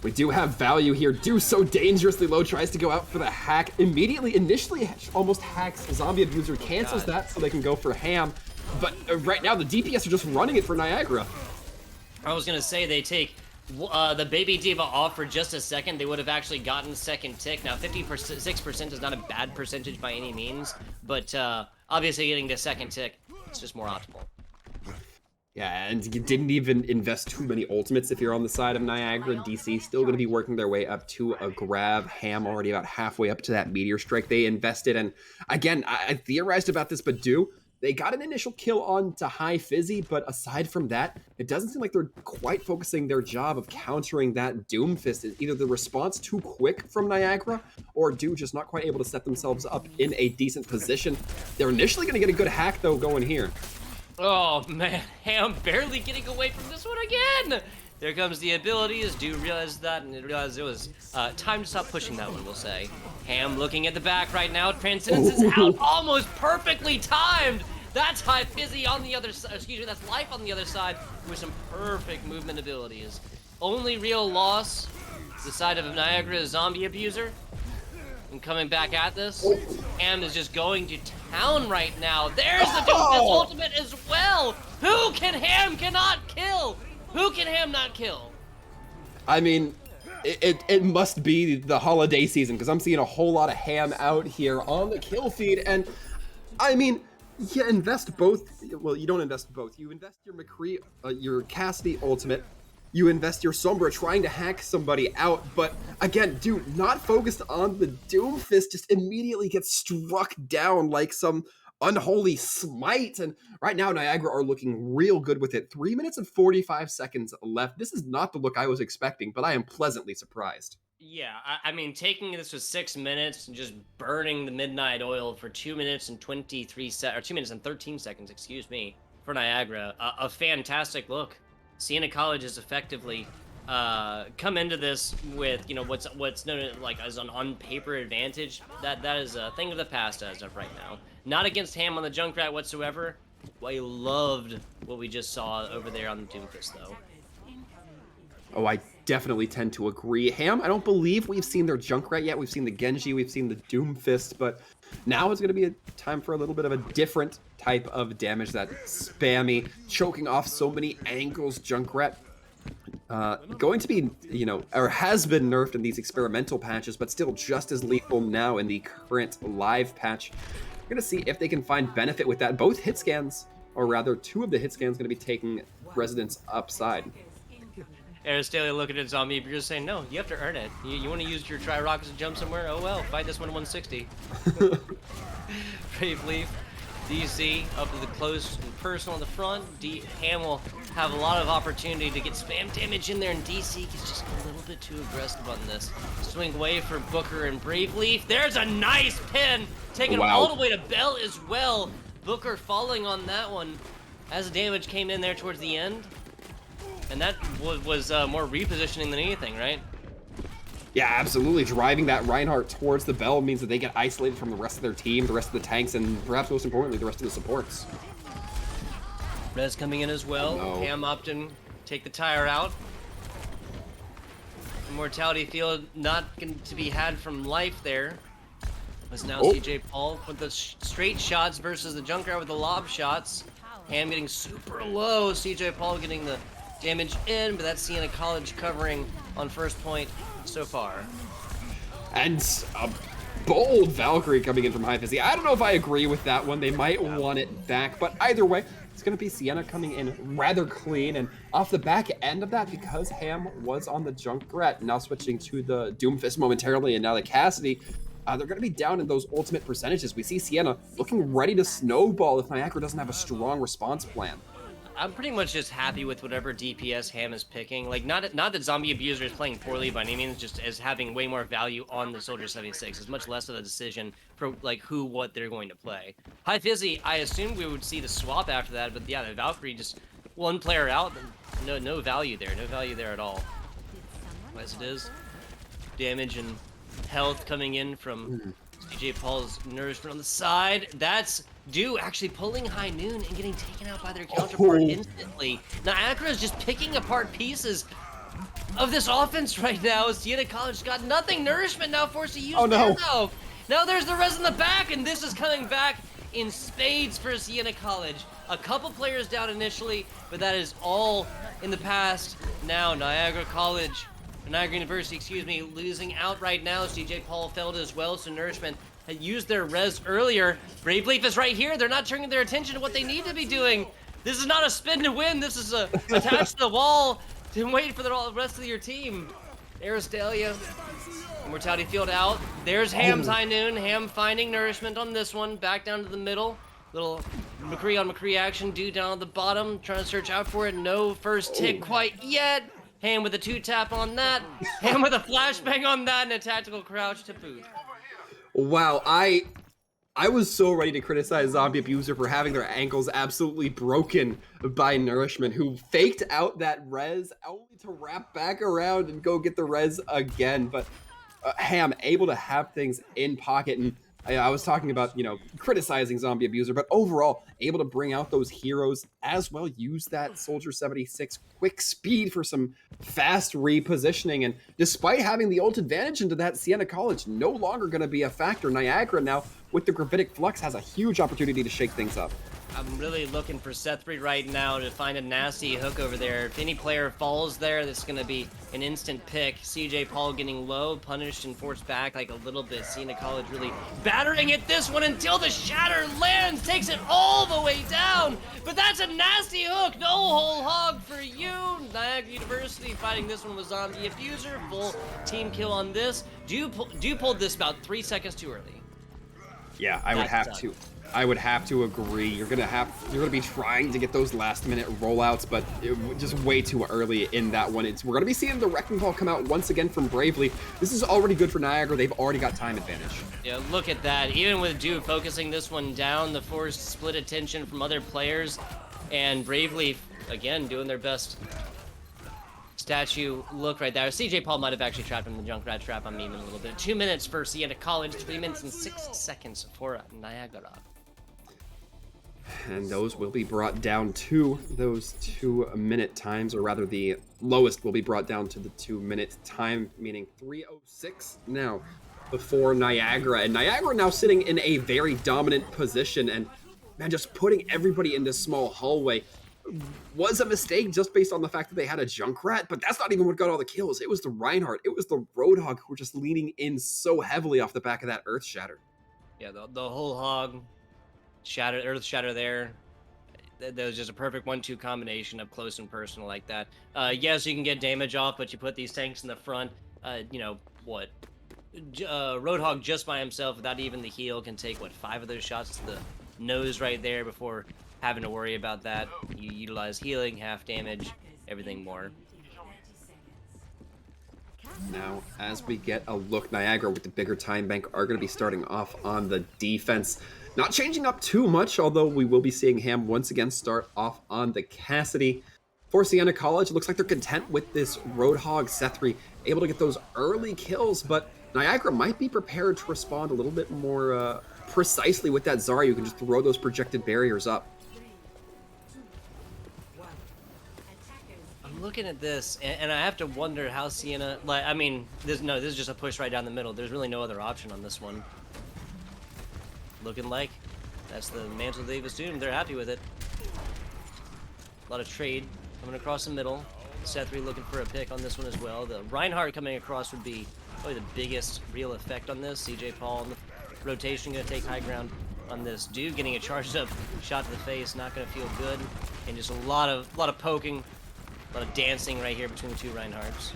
B: We do have value here. Do so dangerously low, tries to go out for the hack. Initially almost hacks. Zombie Abuser cancels that so they can go for Ham. But right now, the DPS are just running it for Niagara.
A: I was going to say they take the Baby Diva off for just a second. They would have actually gotten second tick. Now, 56% is not a bad percentage by any means, but obviously getting the second tick, it's just more optimal.
B: Yeah, and you didn't even invest too many ultimates if you're on the side of Niagara. DC still going to be working their way up to a grab. Ham already about halfway up to that Meteor Strike they invested. And again, I theorized about this, but they got an initial kill on to High Fizzy, but aside from that, it doesn't seem like they're quite focusing their job of countering that Doomfist. Either the response too quick from Niagara, or just not quite able to set themselves up in a decent position. They're initially going to get a good hack, though, going here.
A: Oh man, Ham barely getting away from this one again! There comes the abilities. Do realize that, and realize it was time to stop pushing that one, we'll say. Ham looking at the back right now. Transcendence is out, almost perfectly timed! That's High Fizzy on the other side, excuse me, that's Life on the other side with some perfect movement abilities. Only real loss, the side of Niagara's Zombie Abuser. And coming back at this, Ham is just going to town right now. There's the Doomfist ultimate as well! Who can Ham cannot kill? Who can Ham not kill?
B: I mean, it must be the holiday season, because I'm seeing a whole lot of Ham out here on the kill feed, and I mean, you invest both. Well, you don't invest both. You invest your McCree, your Cassidy ultimate. You invest your Sombra trying to hack somebody out, but again, not focused on the Doomfist, just immediately gets struck down like some unholy smite. And right now, Niagara are looking real good with it. 3 minutes and 45 seconds left. This is not the look I was expecting, but I am pleasantly surprised.
A: Yeah, I mean, taking this for 6 minutes and just burning the midnight oil for 2 minutes and 2 minutes and 13 seconds, excuse me, for Niagara, a fantastic look. Siena College has effectively come into this with, what's known as an on-paper advantage. That is a thing of the past as of right now. Not against Ham on the Junkrat whatsoever. I loved what we just saw over there on the Doomfist, though.
B: Oh, I definitely tend to agree. Ham, I don't believe we've seen their Junkrat yet. We've seen the Genji, we've seen the Doomfist, but now it's going to be a time for a little bit of a different type of damage, that spammy, choking off so many angles Junkrat. Going to be, or has been nerfed in these experimental patches, but still just as lethal now in the current live patch. We're going to see if they can find benefit with that. Both hit scans, or rather 2 of the hit scans, going to be taking residence upside.
A: Aristotle looking at Zombie, but you're just saying, no, you have to earn it. You want to use your Tri-Rockets to jump somewhere? Oh well, fight this one at 160. Brave Leaf, DC, up to the close and personal in the front. Ham will have a lot of opportunity to get spam damage in there, and DC gets just a little bit too aggressive on this. Swing away for Booker and Brave Leaf. There's a nice pin, taking all the way to Bell as well. Booker falling on that one as the damage came in there towards the end. And that was more repositioning than anything, right?
B: Yeah, absolutely. Driving that Reinhardt towards the Bell means that they get isolated from the rest of their team, the rest of the tanks, and perhaps most importantly, the rest of the supports.
A: Res coming in as well.
B: Oh, no.
A: Ham Upton take the tire out. Immortality field not going to be had from life there. As now CJ Paul with the straight shots versus the Junkyard with the lob shots. Ham getting super low. CJ Paul getting the damage in, but that's Siena College covering on first point so far.
B: And a bold Valkyrie coming in from High Fizzy. I don't know if I agree with that one. They might want it back, but either way, it's going to be Siena coming in rather clean. And off the back end of that, because Ham was on the Junkrat, now switching to the Doomfist momentarily, and now the Cassidy, they're going to be down in those ultimate percentages. We see Siena looking ready to snowball if Niagara doesn't have a strong response plan.
A: I'm pretty much just happy with whatever DPS Ham is picking. Like, not that Zombie Abuser is playing poorly by any means, just as having way more value on the Soldier 76. It's much less of a decision for, like, what they're going to play. High Fizzy, I assumed we would see the swap after that, but yeah, the Valkyrie just one player out. No value there. No value there at all. As it is, damage and health coming in from CJ Paul's nourishment on the side. That's Dew actually pulling High Noon and getting taken out by their counterpart instantly. Niagara is just picking apart pieces of this offense right now. Siena College got nothing. Nourishment now forced to use Now there's the res in the back, and this is coming back in spades for Siena College. A couple players down initially, but that is all in the past. Now Niagara University, losing out right now. CJ Paul fell as well, so Nourishment had used their res earlier. Brave Leaf is right here. They're not turning their attention to what they need to be doing. This is not a spin to win. This is a attach to the wall to wait for the rest of your team. Aristalia, Immortality field out. There's Ham's High Noon. Ham finding Nourishment on this one. Back down to the middle. Little McCree on McCree action. Dude down at the bottom, trying to search out for it. No first tick quite yet. Ham with a 2-tap on that. Ham with a flashbang on that and a tactical crouch to boot.
B: Wow, I was so ready to criticize Zombie Abuser for having their ankles absolutely broken by Nourishment, who faked out that res only to wrap back around and go get the res again. But Ham able to have things in pocket, and I was talking about, criticizing Zombie Abuser, but overall able to bring out those heroes as well, use that Soldier 76 quick speed for some fast repositioning. And despite having the ult advantage into that, Siena College no longer going to be a factor. Niagara now with the Gravitic Flux has a huge opportunity to shake things up.
A: I'm really looking for Sethbury right now to find a nasty hook over there. If any player falls there, that's going to be an instant pick. CJ Paul getting low, punished and forced back like a little bit. Siena College really battering at this one until the shatter lands, takes it all the way down. But that's a nasty hook. No whole hog for you. Niagara University fighting this one with Zombie Abuser. Full team kill on this. Dew pulled this about 3 seconds too early.
B: Yeah, I would have to agree. You're gonna be trying to get those last-minute rollouts, but just way too early in that one. We're gonna be seeing the Wrecking Ball come out once again from Bravely. This is already good for Niagara. They've already got time advantage.
A: Yeah, look at that. Even with Dew focusing this one down, the forced split attention from other players, and Bravely again doing their best statue look right there. CJ Paul might have actually trapped him in the Junkrat trap. I'm even a little bit. 2 minutes for Siena College, 3 minutes and 6 seconds for Niagara.
B: And those will be brought down to those 2-minute times, or rather the lowest will be brought down to the 2-minute time, meaning 3:06 now before Niagara. And Niagara now sitting in a very dominant position, and man, just putting everybody in this small hallway was a mistake just based on the fact that they had a Junkrat, but that's not even what got all the kills. It was the Reinhardt, it was the Roadhog who were just leaning in so heavily off the back of that Earth Shatter.
A: Yeah, the whole hog shatter, Earth Shatter there. That was just a perfect 1-2 combination of close and personal like that. Yes, you can get damage off, but you put these tanks in the front. Roadhog just by himself without even the heal can take, 5 of those shots to the nose right there before having to worry about that. You utilize healing, half damage, everything more.
B: Now, as we get a look, Niagara with the bigger time bank are going to be starting off on the defense. Not changing up too much, although we will be seeing Ham once again start off on the Cassidy. For Siena College, it looks like they're content with this Roadhog Sethbury, able to get those early kills, but Niagara might be prepared to respond a little bit more precisely with that Zarya, who can just throw those projected barriers up.
A: looking at this, and I have to wonder how Siena, like, I mean, this is just a push right down the middle. There's really no other option on this one. Looking like that's the mantle they've assumed. They're happy with it. A lot of trade coming across the middle. Sethri looking for a pick on this one as well. The Reinhardt coming across would be probably the biggest real effect on this. CJ Paul in the rotation going to take high ground on this dude, getting a charged up shot to the face, not going to feel good, and just a lot of poking, a lot of dancing right here between the two Reinhardts.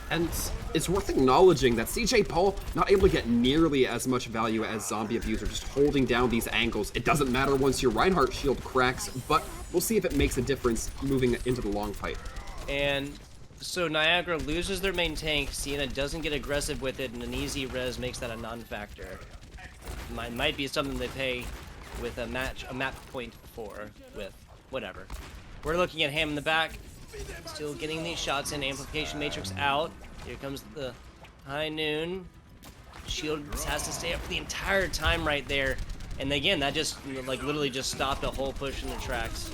B: And it's worth acknowledging that CJ Paul not able to get nearly as much value as Zombie Abuser, just holding down these angles. It doesn't matter once your Reinhardt shield cracks, but we'll see if it makes a difference moving into the long fight.
A: And so Niagara loses their main tank, Siena doesn't get aggressive with it, and an easy res makes that a non-factor. Might be something they pay with a map point for, with whatever. We're looking at Ham in the back, still getting these shots in, amplification matrix out. Here comes the high noon. Shield has to stay up for the entire time right there. And again, that just like literally just stopped a whole push in the tracks.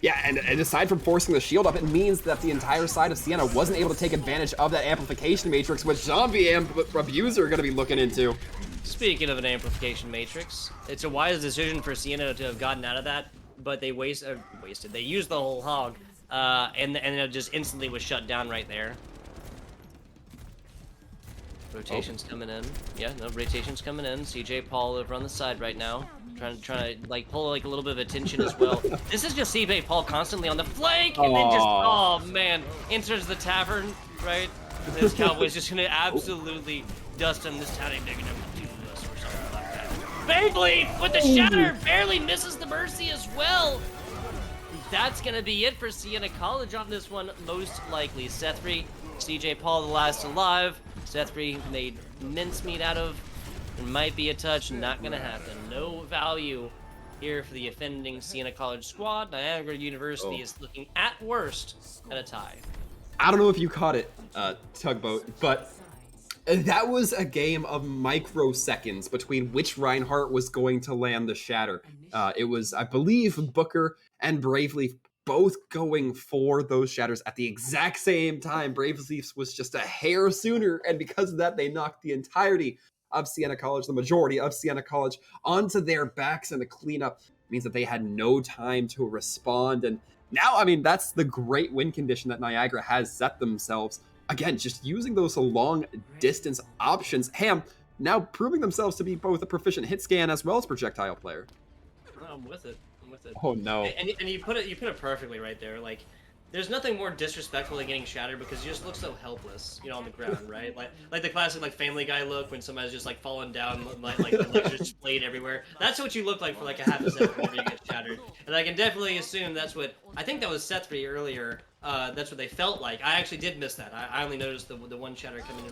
B: Yeah, and aside from forcing the shield up, it means that the entire side of Siena wasn't able to take advantage of that amplification matrix, which Zombie Abuser are going to be looking into.
A: Speaking of an amplification matrix, it's a wise decision for Siena to have gotten out of that, but they wasted. They used the whole hog, and it just instantly was shut down right there. Rotation's coming in. Yeah, no, rotation's coming in. CJ Paul over on the side right now, trying to like pull like a little bit of attention as well. This is just CJ Paul constantly on the flank, and then just oh man, enters the tavern right. This Cowboy's just gonna absolutely dust him. This town ain't big enough to do this or something like that. Beyblade with the shatter barely misses the mercy as well. That's gonna be it for Siena College on this one, most likely. Sethri, CJ Paul the last alive. Sethri made mincemeat out of. It might be a touch, not gonna happen. No value here for the offending Siena College squad. Niagara University is looking at worst at a tie.
B: I don't know if you caught it, Tugboat, but that was a game of microseconds between which Reinhardt was going to land the shatter. It was, I believe, Booker and Braveleaf both going for those shatters at the exact same time. Braveleaf was just a hair sooner, and because of that, they knocked the entirety of Siena College, the majority of Siena College, onto their backs, and the cleanup means that they had no time to respond. And now, I mean, that's the great win condition that Niagara has set themselves. Again, just using those long distance options. Ham now proving themselves to be both a proficient hit scan as well as projectile player.
A: I'm with it.
B: Oh no!
A: And you put it perfectly right there. Like, there's nothing more disrespectful than getting shattered because you just look so helpless, you know, on the ground, right? Like the classic like Family Guy look when somebody's just like falling down, like the legs are splayed everywhere. That's what you look like for like a half a second before you get shattered. And I can definitely assume that's what I think that was Sethri earlier. That's what they felt like. I actually did miss that. I only noticed the one shatter coming in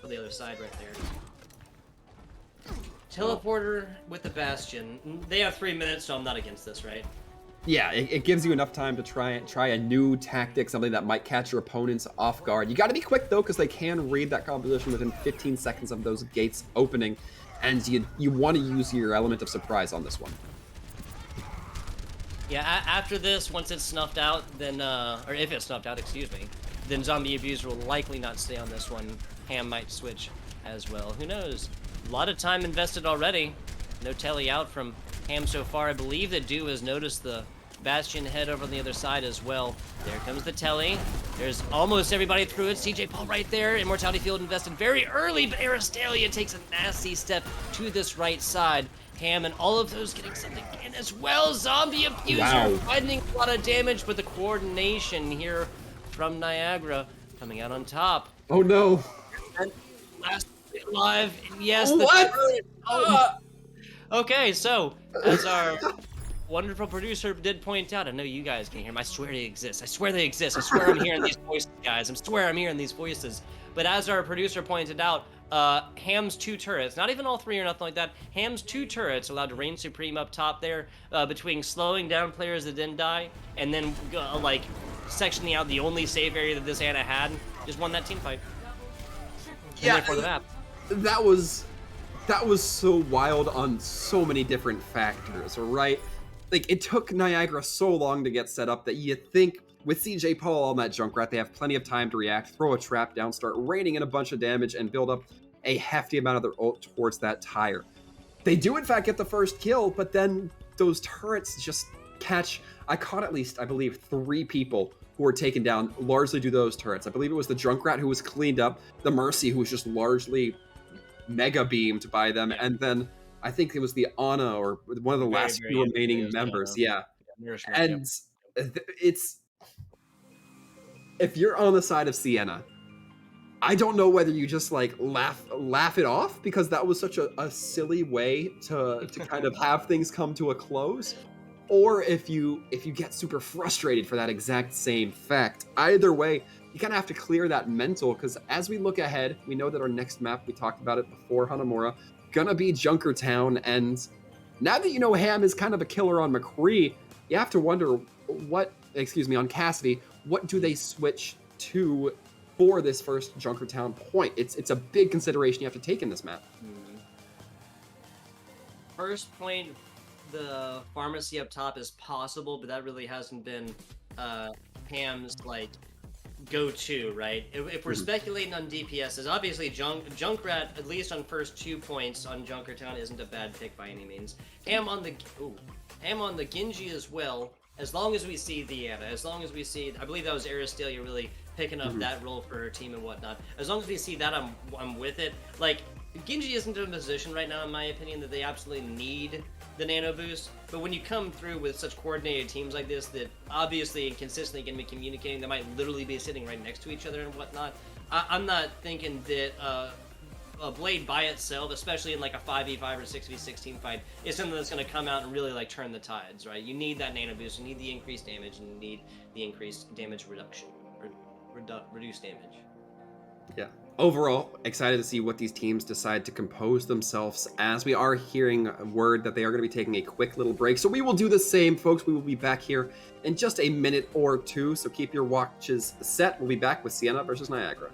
A: from the other side right there. Teleporter with the Bastion. They have 3 minutes, so I'm not against this, right?
B: Yeah, it gives you enough time to try a new tactic, something that might catch your opponents off guard. You got to be quick though, because they can read that composition within 15 seconds of those gates opening, and you want to use your element of surprise on this one.
A: Yeah, after this, once it's snuffed out, then or if it's snuffed out, excuse me, then Zombie Abuser will likely not stay on this one. Ham might switch as well. Who knows? A lot of time invested already. No telly out from Ham so far. I believe that Do has noticed the Bastion head over on the other side as well. There comes the telly. There's almost everybody through it. CJ Paul right there. Immortality Field invested very early, but Aristalia takes a nasty step to this right side. Ham and all of those getting something in as well. Zombie Abuser finding a lot of damage, but the coordination here from Niagara coming out on top.
B: Oh no.
A: And last live, yes.
B: What?
A: Okay, so as our wonderful producer did point out, I know you guys can hear them. I swear they exist. I swear they exist. I swear I'm hearing these voices, guys. I swear I'm hearing these voices. But as our producer pointed out, Ham's 2 turrets, not even all 3 or nothing like that, Ham's 2 turrets allowed to reign supreme up top there, between slowing down players that didn't die, and then like sectioning out the only safe area that this Ana had, just won that team fight.
B: Yeah,
A: for the map.
B: That was so wild on so many different factors, right? like it took Niagara so long to get set up that you think with CJ Paul on that Junkrat, they have plenty of time to react, throw a trap down, start raining in a bunch of damage, and build up a hefty amount of their ult towards that tire. They do in fact get the first kill, but then those turrets just catch. I caught at least, I believe, 3 people who were taken down largely due to those turrets. I believe it was the Junkrat who was cleaned up, the Mercy who was just largely mega beamed by them, and then I think it was the Ana or one of the
A: Very,
B: last
A: very
B: few
A: end, it
B: remaining
A: was
B: members.
A: the
B: Yeah,
A: nourishment. Yep.
B: and it's if you're on the side of Siena, I don't know whether you just like laugh it off because that was such a silly way to kind of have things come to a close, or if you get super frustrated for that exact same fact. Either way, you kind of have to clear that mental, because as we look ahead, we know that our next map, we talked about it before, Hanamura, gonna be Junkertown, and now that you know Ham is kind of a killer on McCree, you have to wonder on Cassidy, what do they switch to for this first Junkertown point? It's a big consideration you have to take in this map.
A: First point, the pharmacy up top is possible, but that really hasn't been Ham's like go-to, right? If we're speculating on DPSs, obviously Junkrat, at least on first 2 points on Junkertown, isn't a bad pick by any means. Ham on the Genji as well. As long as we see the Ana, as long as we see, I believe that was Aristelia really picking up that role for her team and whatnot. As long as we see that, I'm with it. Like, Genji isn't in a position right now, in my opinion, that they absolutely need the nano boost. But when you come through with such coordinated teams like this that obviously and consistently can be communicating, they might literally be sitting right next to each other and whatnot. I'm not thinking that a Blade by itself, especially in like a 5v5 or 6v6 team fight, is something that's going to come out and really like turn the tides, right? You need that nano boost, you need the increased damage, and you need the increased damage reduction, or reduced damage.
B: Yeah. Overall, excited to see what these teams decide to compose themselves, as we are hearing word that they are going to be taking a quick little break. So we will do the same, folks. We will be back here in just a minute or two, so keep your watches set. We'll be back with Siena versus Niagara.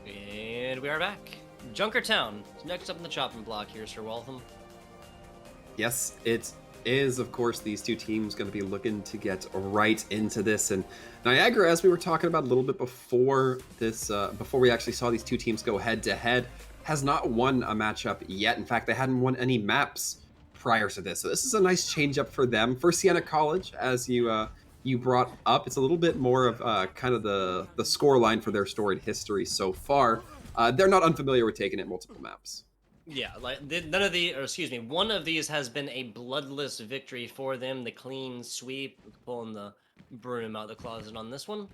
A: And we are back. Junkertown is next up in the chopping block here, Sir Waltham.
B: Yes, it is, of course, these two teams going to be looking to get right into this. And Niagara, as we were talking about a little bit before this, before we actually saw these two teams go head to head, has not won a matchup yet. In fact, they hadn't won any maps prior to this. So this is a nice change up for them. For Siena College, as you brought up, it's a little bit more of kind of the score line for their storied history so far. They're not unfamiliar with taking it multiple maps.
A: Yeah, like one of these has been a bloodless victory for them. The clean sweep, pulling the broom out of the closet on this one,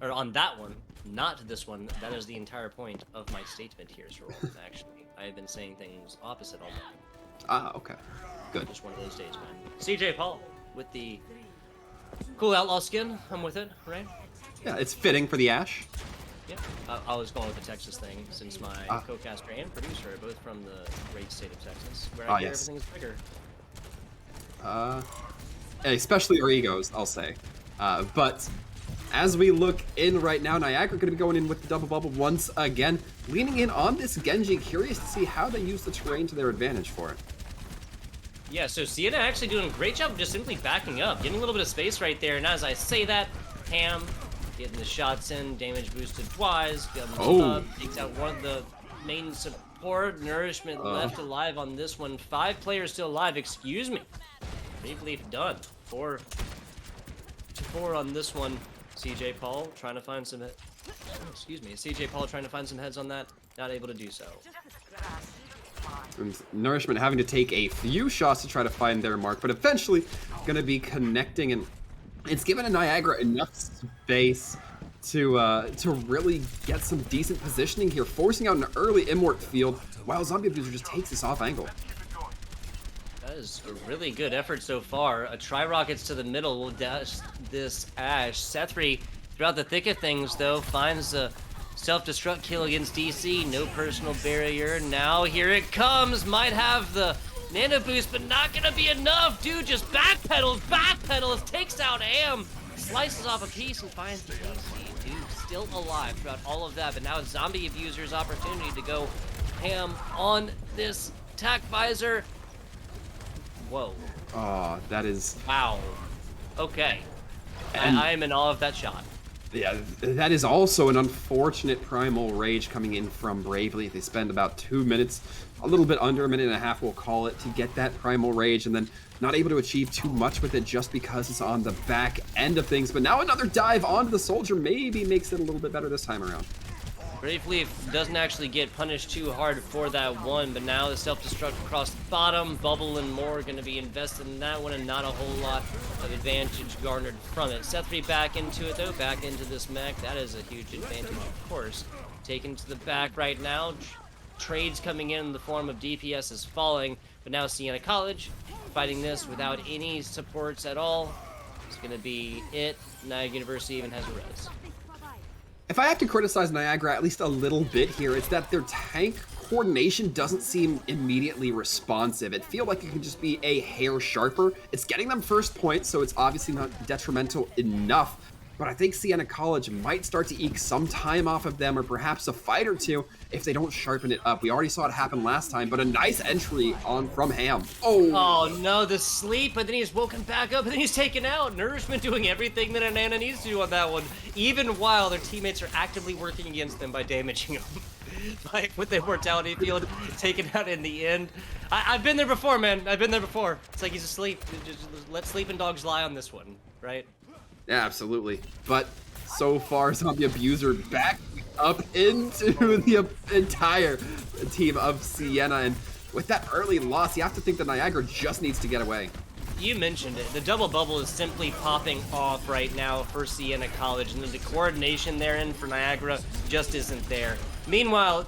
A: or on that one, not this one. That is the entire point of my statement here, Sir Waltham. Actually, I have been saying things opposite all the time.
B: Okay, good.
A: Just one of those days, man. CJ Paul with the cool outlaw skin. I'm with it, right?
B: Yeah, it's fitting for the Ash.
A: Yeah, I was going with the Texas thing since my co-caster and producer are both from the great state of Texas, where I hear everything is bigger.
B: especially our egos, I'll say. But as we look in right now, Niagara going to be going in with the double bubble once again, leaning in on this Genji, curious to see how they use the terrain to their advantage for it.
A: Yeah, so Siena actually doing a great job of just simply backing up, getting a little bit of space right there, and as I say that, Ham getting the shots in, damage boosted twice, takes out one of the main support, Nourishment left alive on this one, 5 players still alive, excuse me. Bravely done, 4 to 4 on this one. CJ Paul trying to find some, CJ Paul trying to find some heads on that, not able to do so.
B: And Nourishment having to take a few shots to try to find their mark, but eventually going to be connecting, and it's given a Niagara enough space to really get some decent positioning here, forcing out an early Immort field while Zombie Abuser just takes this off angle.
A: That is a really good effort so far. A Tri-Rockets to the middle will dash this Ash. Sethri, throughout the thick of things though, finds a self-destruct kill against DC, no personal barrier. Now here it comes, might have the nano boost, but not gonna be enough. Dude just backpedals, takes out Am, slices off a piece and finds the DC. Dude still alive throughout all of that, but now it's Zombie Abuser's opportunity to go ham on this attack visor. Whoa.
B: Oh, that is...
A: Wow. Okay. I am in awe of that shot.
B: Yeah, that is also an unfortunate Primal Rage coming in from Bravely. They spend about 2 minutes, a little bit under a minute and a half, we'll call it, to get that Primal Rage, and then not able to achieve too much with it just because it's on the back end of things. But now another dive onto the Soldier maybe makes it a little bit better this time around.
A: Bravely doesn't actually get punished too hard for that one, but now the self-destruct across the bottom, Bubble and more going to be invested in that one, and not a whole lot of advantage garnered from it. Sethri back into it though, back into this mech. That is a huge advantage, of course. Taken to the back right now. Trades coming in the form of DPS is falling, but now Siena College fighting this without any supports at all. It's going to be it. Niagara University even has a res.
B: If I have to criticize Niagara at least a little bit here, it's that their tank coordination doesn't seem immediately responsive. It feels like it can just be a hair sharper. It's getting them first point, so it's obviously not detrimental enough. But I think Siena College might start to eke some time off of them, or perhaps a fight or two, if they don't sharpen it up. We already saw it happen last time, but a nice entry on from Ham.
A: Oh no, the sleep, but then he's woken back up, and then he's taken out. Nourishment doing everything that an Anna needs to do on that one, even while their teammates are actively working against them by damaging them. Like with the mortality field taken out in the end. I've been there before, man. I've been there before. It's like he's asleep. Just let sleeping dogs lie on this one, right?
B: Yeah, absolutely. But so far, Zombie Abuser back up into the entire team of Siena. And with that early loss, you have to think that Niagara just needs to get away.
A: You mentioned it. The double bubble is simply popping off right now for Siena College, and the coordination therein for Niagara just isn't there. Meanwhile,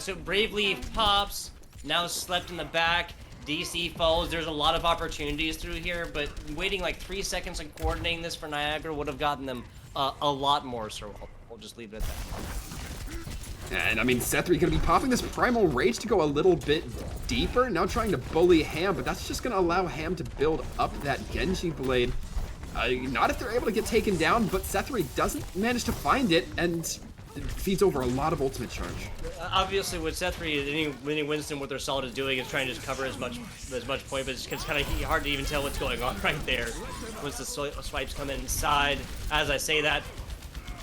A: so Bravely pops, now slept in the back. DC falls. There's a lot of opportunities through here, but waiting like 3 seconds and coordinating this for Niagara would have gotten them a lot more, so we'll just leave it at that.
B: And I mean, Sethri gonna be popping this Primal Rage to go a little bit deeper, now trying to bully Ham, but that's just gonna allow Ham to build up that Genji blade. Not if they're able to get taken down, but Sethri doesn't manage to find it, and it feeds over a lot of ultimate charge.
A: Obviously, with Sethri, any Winston, what they're solid is doing is trying to just cover as much point, but it's kind of hard to even tell what's going on right there once the swipes come inside. As I say that,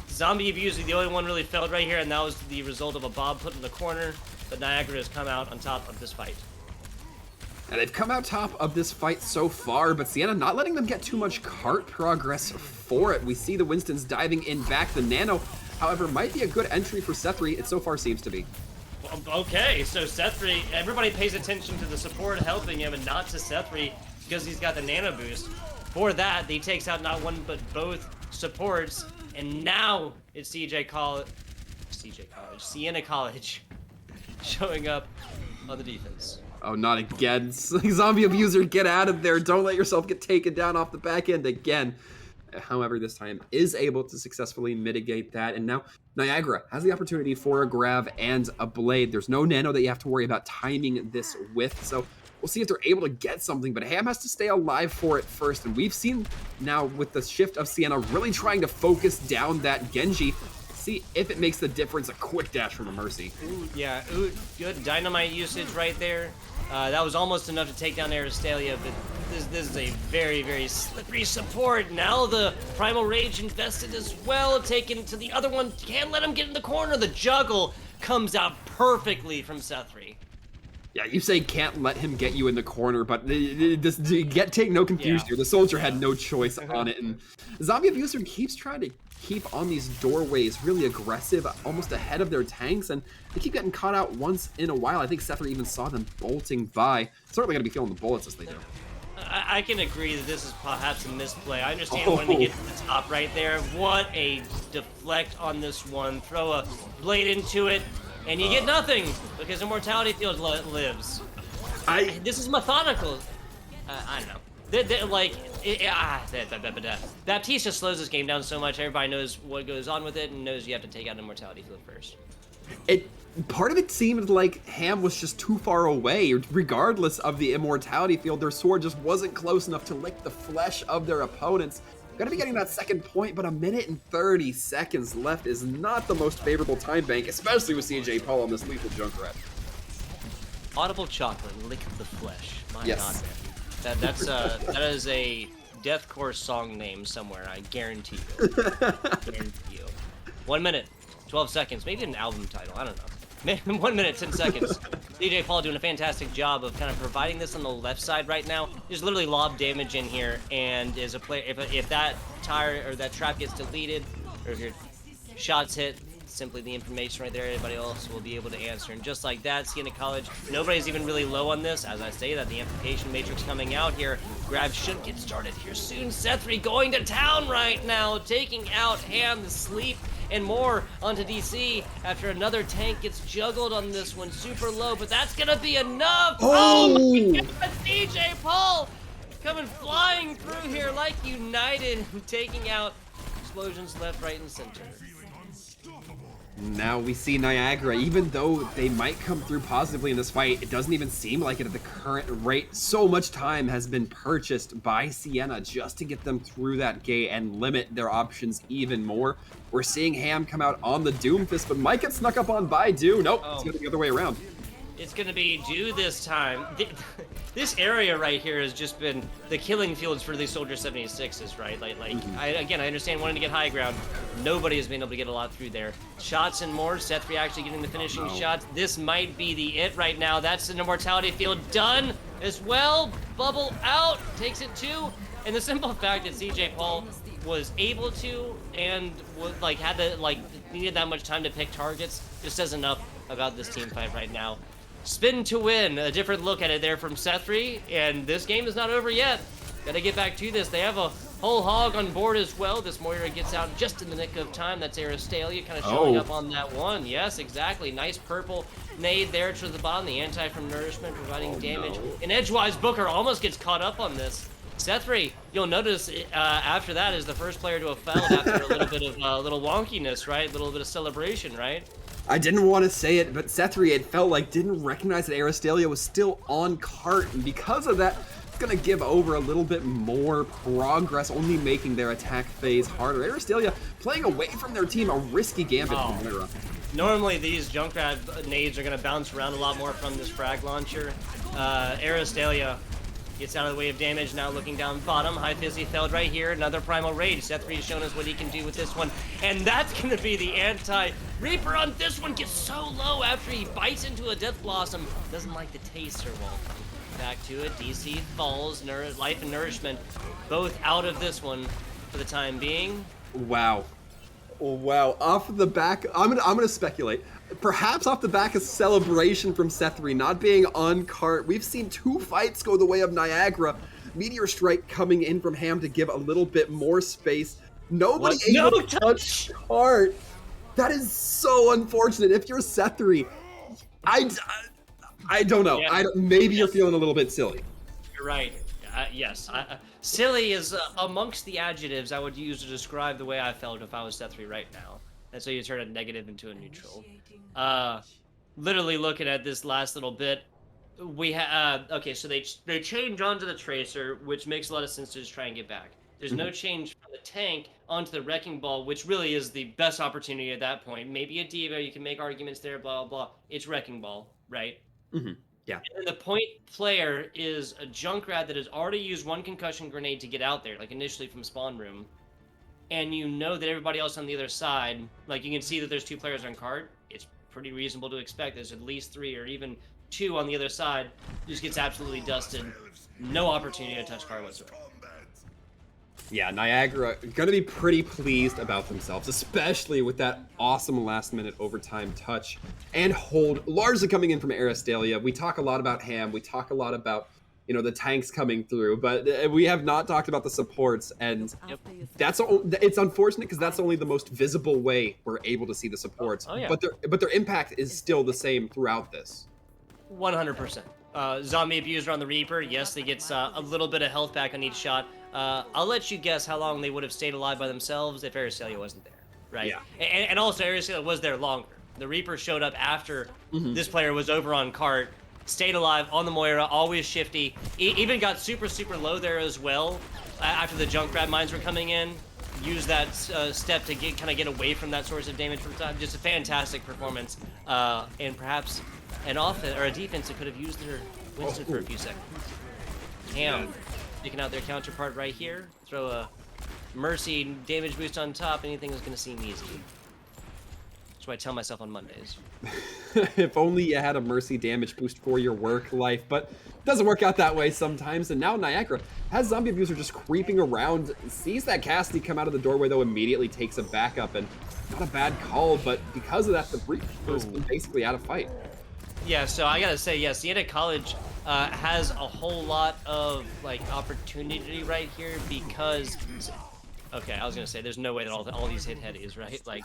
A: Zombie Abuser, the only one really failed right here, and that was the result of a Bob put in the corner, but Niagara has come out on top of this fight.
B: And they've come out top of this fight so far, but Siena not letting them get too much cart progress for it. We see the Winstons diving in back. The Nano, however, might be a good entry for Sethri. It so far seems to be.
A: Okay, so Sethri, everybody pays attention to the support helping him and not to Sethri because he's got the nano boost. For that, he takes out not one but both supports, and now it's Siena College showing up on the defense.
B: Oh, not again. Zombie Abuser, get out of there. Don't let yourself get taken down off the back end again. However, this time is able to successfully mitigate that. And now Niagara has the opportunity for a grab and a blade. There's no nano that you have to worry about timing this with. So We'll see if they're able to get something, but Ham has to stay alive for it first. And we've seen now with the shift of Siena really trying to focus down that Genji. See if it makes the difference. A quick dash from a Mercy.
A: Ooh, yeah, ooh, good dynamite usage right there. That was almost enough to take down Aristalia, but this is a very, very slippery support. Now the Primal Rage invested as well, taken to the other one. Can't let him get in the corner. The juggle comes out perfectly from Sethri.
B: Yeah, you say can't let him get you in the corner, but take no confusion here. The soldier had no choice on it, and Zombie Abuser keeps trying to keep on these doorways really aggressive, almost ahead of their tanks, and they keep getting caught out once in a while. I think Sethri even saw them bolting by. Certainly going to be feeling the bullets as they do.
A: I can agree that this is perhaps a misplay. I understand wanting to get to the top right there. What a deflect on this one. Throw a blade into it, and you get nothing because Immortality Field lives. This is methodical. I don't know. Baptiste just slows this game down so much. Everybody knows what goes on with it and knows you have to take out Immortality Field first.
B: Part of it seemed like Ham was just too far away. Regardless of the Immortality Field, their sword just wasn't close enough to lick the flesh of their opponents. Gonna be getting that second point, but 1 minute and 30 seconds left is not the most favorable time bank, especially with CJ Paul on this lethal Junkrat.
A: Audible chocolate, lick the flesh. My
B: yes.
A: God, man. That is a deathcore song name somewhere. I guarantee you. Guarantee you. 1 minute, 12 seconds, maybe an album title. I don't know. 1 minute, 10 seconds. CJ Paul doing a fantastic job of kind of providing this on the left side right now. There's literally lob damage in here, and as a player, if that tire or that trap gets deleted, or if your shots hit, simply the information right there, everybody else will be able to answer. And just like that, Siena College, nobody's even really low on this. As I say that, the amplification matrix coming out here. Grab should get started here soon. Sethri going to town right now, taking out Ham, the Sleep, and more onto DC after another tank gets juggled on this one. Super low, but that's gonna be enough. Oh my God, CJ Paul coming flying through here like United, taking out explosions left, right, and center.
B: Now we see Niagara, even though they might come through positively in this fight, it doesn't even seem like it at the current rate. So much time has been purchased by Siena just to get them through that gate and limit their options even more. We're seeing Ham come out on the Doomfist, but might get snuck up on by Do. Nope, it's gonna be the other way around.
A: It's gonna be Do this time. This area right here has just been the killing fields for these Soldier 76s, right? I understand wanting to get high ground. Nobody has been able to get a lot through there. Shots and more. Sethri actually getting the finishing shots. This might be the it right now. That's an Immortality Field done as well. Bubble out, takes it too. And the simple fact that CJ Paul was able to and needed that much time to pick targets just says enough about this team fight right now. Spin to win, a different look at it there from Sethri, and this game is not over yet. Gotta get back to this. They have a whole hog on board as well. This Moira gets out just in the nick of time. That's Aristalia kind of showing up on that one. Yes, exactly. Nice purple nade there to the bottom. The anti from Nourishment providing damage. No. And Edgewise Booker almost gets caught up on this. Sethri, you'll notice after that is the first player to have fouled after a little bit of little wonkiness, right? A little bit of celebration, right?
B: I didn't want to say it, but Sethri, it felt like, didn't recognize that Aristalia was still on cart, and because of that, it's going to give over a little bit more progress, only making their attack phase harder. Aristalia playing away from their team, a risky gambit from Moira.
A: Normally these Junkrat nades are going to bounce around a lot more from this frag launcher. Aristalia gets out of the way of damage, now looking down bottom. High Fizzy Feld right here, another Primal Rage. Sethri has shown us what he can do with this one, and that's going to be the anti-Reaper on this one. Gets so low after he bites into a Death Blossom. Doesn't like the taster wall. Back to it, DC falls, Life and Nourishment, both out of this one for the time being.
B: Wow. Wow, off the back, I'm gonna speculate. Perhaps off the back of celebration from Sethri not being on cart. We've seen 2 fights go the way of Niagara. Meteor Strike coming in from Ham to give a little bit more space. Nobody able to touch cart. That is so unfortunate. If you're Sethri, I don't know.
A: Yeah.
B: Maybe you're feeling a little bit silly.
A: You're right. Yes. Silly is amongst the adjectives I would use to describe the way I felt if I was Sethri right now. And so you turn a negative into a neutral. Literally looking at this last little bit, Okay, so they change onto the Tracer, which makes a lot of sense to just try and get back. There's no change from the tank onto the Wrecking Ball, which really is the best opportunity at that point. Maybe a Diva, you can make arguments there, blah blah blah. It's Wrecking Ball, right?
B: Yeah.
A: And the point player is a Junkrat that has already used one concussion grenade to get out there, like initially from spawn room. And you know that everybody else on the other side, like you can see that there's 2 players on cart. It's pretty reasonable to expect there's at least 3 or even 2 on the other side. Just gets absolutely dusted. No opportunity to touch cart whatsoever.
B: Yeah, Niagara gonna be pretty pleased about themselves, especially with that awesome last-minute overtime touch and hold, largely coming in from Aristalia. We talk a lot about Ham, we talk a lot about, you know, the tanks coming through, but we have not talked about the supports, and it's unfortunate because that's only the most visible way we're able to see the supports.
A: Yeah.
B: But their impact is still the same throughout this.
A: 100%. Zombie Abuser on the Reaper, yes, they get a little bit of health back on each shot. I'll let you guess how long they would have stayed alive by themselves if Aristalia wasn't there, right?
B: Yeah.
A: And also, Aristalia was there longer. The Reaper showed up after this player was over on cart, stayed alive on the Moira, always shifty, even got super, super low there as well after the Junkrat mines were coming in. Used that step to kind of get away from that source of damage from time. Just a fantastic performance, and perhaps an offense or a defense that could have used their Winston for a few seconds. Ham picking out their counterpart right here. Throw a Mercy damage boost on top. Anything is going to seem easy. That's what I tell myself on Mondays.
B: If only you had a Mercy damage boost for your work life, but it doesn't work out that way sometimes. And now Niagara has Zombie Abuser just creeping around, sees that Cassidy come out of the doorway, though immediately takes a backup, and not a bad call, but because of that, the Reaper's been basically out of fight.
A: Yeah, so I gotta say, yeah, Siena College has a whole lot of like opportunity right here because, okay, I was gonna say there's no way that all these hit headies, right? Like,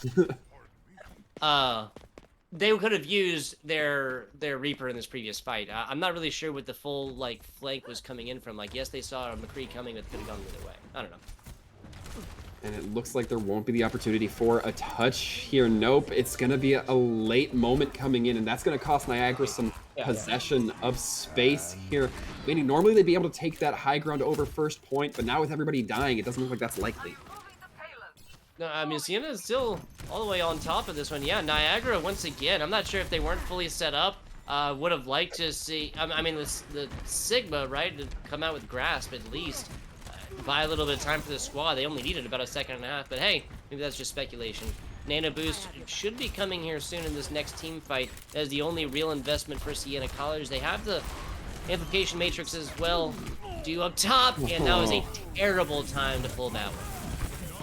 A: they could have used their Reaper in this previous fight. I'm not really sure what the full like flank was coming in from. Like, yes, they saw McCree coming, but could have gone the other way. I don't know.
B: And it looks like there won't be the opportunity for a touch here. Nope, it's going to be a late moment coming in, and that's going to cost Niagara some possession of space here. Meaning normally they'd be able to take that high ground over first point, but now with everybody dying, it doesn't look like that's likely.
A: No, I mean, Siena is still all the way on top of this one. Yeah, Niagara, once again, I'm not sure if they weren't fully set up. Would have liked to see, I mean, the Sigma, right, to come out with Grasp at least. Buy a little bit of time for the squad. They only needed about a second and a half, but hey, maybe that's just speculation. Nano Boost should be coming here soon in this next team fight. That is the only real investment for Siena College. They have the Amplification Matrix as well due up top, and that was a terrible time to pull that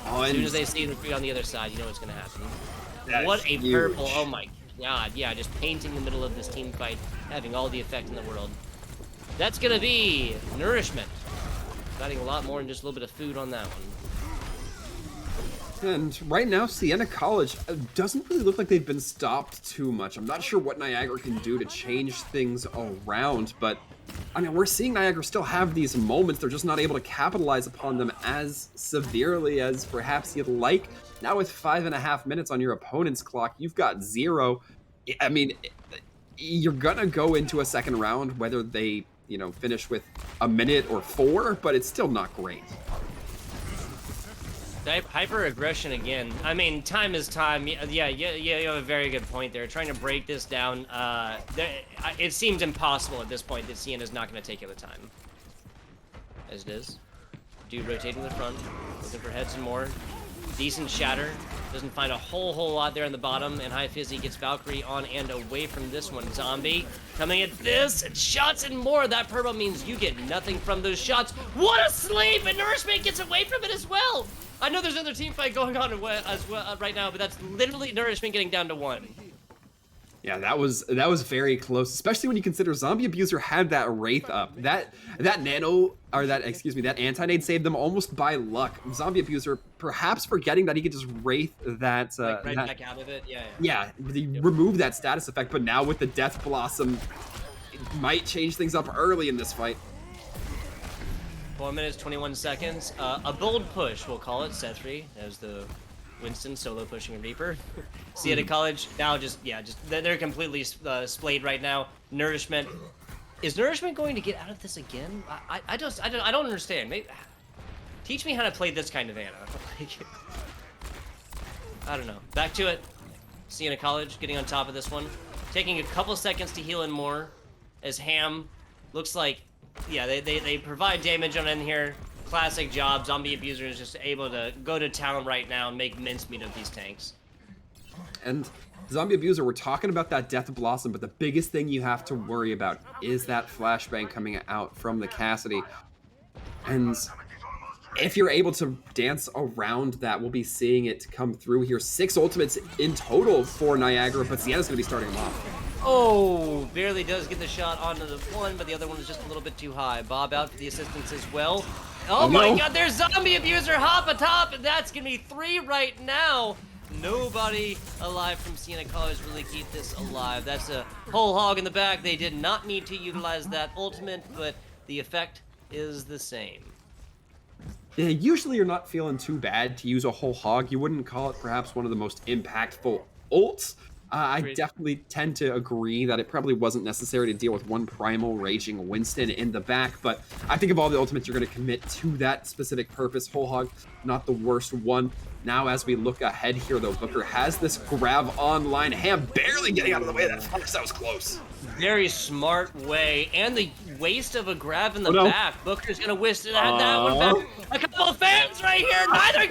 A: one. As soon as they see the three on the other side, you know what's going to happen. What a
B: huge.
A: purple, oh my god, yeah, just painting the middle of this team fight, having all the effect in the world. That's going to be Nourishment. Adding a lot more than just a little bit of food on that one.
B: And right now, Siena College doesn't really look like they've been stopped too much. I'm not sure what Niagara can do to change things around, but I mean, we're seeing Niagara still have these moments. They're just not able to capitalize upon them as severely as perhaps you'd like. Now with 5.5 minutes on your opponent's clock, you've got 0. I mean, you're gonna go into a second round, whether they, you know, finish with a minute or 4, but it's still not great.
A: Hyper aggression again. I mean, time is time. Yeah, you have a very good point there. Trying to break this down, it seems impossible at this point that Siena's not going to take it the time. As it is. Dude rotating to the front, looking for heads and more. Decent shatter. Doesn't find a whole lot there in the bottom, and High Fizzy gets Valkyrie on and away from this one. Zombie coming at this, and shots and more. That purple means you get nothing from those shots. What a sleep! And Nourishment gets away from it as well. I know there's another team fight going on as well right now, but that's literally Nourishment getting down to 1.
B: Yeah, that was very close, especially when you consider Zombie Abuser had that Wraith up. That nano, or that, excuse me, that anti-nade saved them almost by luck. Zombie Abuser perhaps forgetting that he could just Wraith that...
A: like right back out of it, yeah.
B: Yeah, remove that status effect, but now with the Death Blossom, it might change things up early in this fight.
A: 4 minutes, 21 seconds. A bold push, we'll call it, Sethri, as the Winston solo pushing a Reaper. Siena College now they're completely splayed right now. Nourishment Is Nourishment going to get out of this again? I don't understand. Maybe, teach me how to play this kind of Ana. Like, I don't know. Back to it. Siena College getting on top of this one. Taking a couple seconds to heal in more. As Ham looks like, yeah, they provide damage on in here. Classic job. Zombie Abuser is just able to go to town right now and make mincemeat of these tanks.
B: And Zombie Abuser, we're talking about that Death Blossom, but the biggest thing you have to worry about is that flashbang coming out from the Cassidy. And if you're able to dance around that, we'll be seeing it come through here. 6 ultimates in total for Niagara, but Siena's going to be starting them off.
A: Oh, barely does get the shot onto the one, but the other one is just a little bit too high. Bob out for the assistance as well. Oh my god, there's Zombie Abuser hop atop, and that's going to be 3 right now. Nobody alive from Siena College really keep this alive. That's a whole hog in the back. They did not need to utilize that ultimate, but the effect is the same.
B: Yeah, usually you're not feeling too bad to use a whole hog. You wouldn't call it perhaps one of the most impactful ults. I definitely tend to agree that it probably wasn't necessary to deal with one primal raging Winston in the back, but I think of all the ultimates you're going to commit to that specific purpose. Whole hog, not the worst one. Now as we look ahead here though, Booker has this grab online. Ham barely getting out of the way of that first. That was close.
A: Very smart way, and the waste of a grab in the back. Booker's gonna wish to have that one back. A couple of fans right here, neither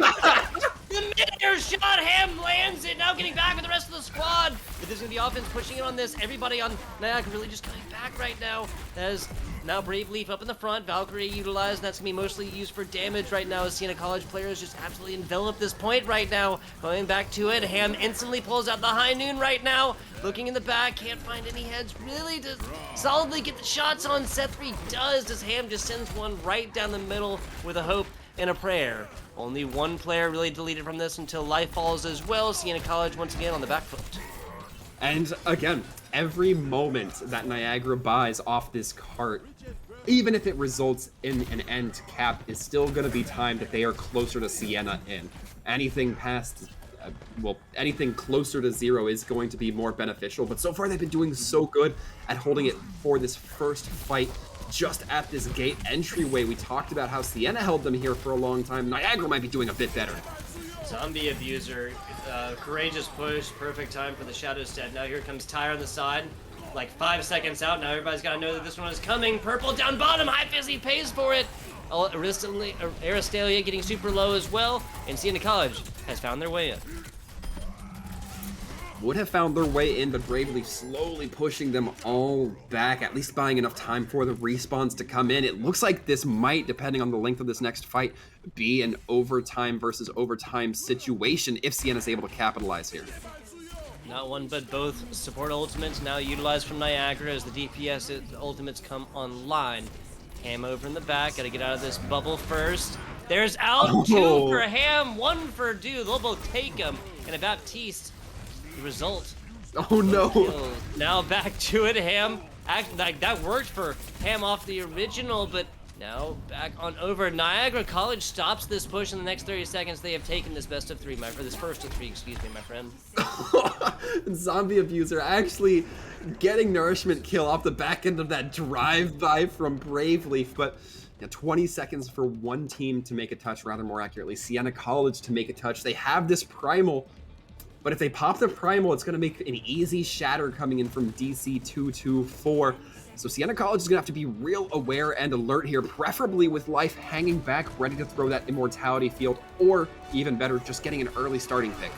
A: the mid-air shot, Ham lands it, now getting back with the rest of the squad. But this is gonna be offense pushing in on this. Everybody on Niagara really just coming back right now. As now Brave Leaf up in the front, Valkyrie utilized, that's gonna be mostly used for damage right now as Siena College players just absolutely envelop this point right now. Going back to it, Ham instantly pulls out the high noon right now. Looking in the back, can't find any heads really to solidly get the shots on. Seth3 does, as Ham just sends one right down the middle with a hope and a prayer. Only one player really deleted from this until life falls as well. Siena College once again on the back foot.
B: And again, every moment that Niagara buys off this cart, even if it results in an end cap, is still going to be time that they are closer to Siena in. Anything past, anything closer to 0 is going to be more beneficial, but so far they've been doing so good at holding it for this first fight just at this gate entryway. We talked about how Siena held them here for a long time. Niagara might be doing a bit better.
A: Zombie Abuser, courageous push, perfect time for the Shadow Step. Now here comes Tyre on the side, like 5 seconds out. Now everybody's got to know that this one is coming. Purple down bottom, High Fizzy pays for it. Aristalia getting super low as well, and Siena College has found their way in.
B: Would have found their way in, but Bravely slowly pushing them all back, at least buying enough time for the respawns to come in. It looks like this might, depending on the length of this next fight, be an overtime versus overtime situation if Siena's able to capitalize here.
A: Not one, but both support ultimates now utilized from Niagara as the DPS ultimates come online. Ham over in the back, gotta get out of this bubble first. There's out 2 for Ham, 1 for Dude. They'll both take him. And a Baptiste, the result.
B: Oh no.
A: Now back to it, Ham. Like that worked for Ham off the original, but now back on over. Niagara College stops this push in the next 30 seconds. They have taken this best of 3, or this first of 3, excuse me, my friend.
B: Zombie Abuser actually getting Nourishment kill off the back end of that drive-by from Brave Leaf, but 20 seconds for one team to make a touch, rather more accurately, Siena College to make a touch. They have this Primal, but if they pop the Primal, it's going to make an easy shatter coming in from DC224. So Siena College is going to have to be real aware and alert here, preferably with life hanging back, ready to throw that Immortality Field, or even better, just getting an early starting pick.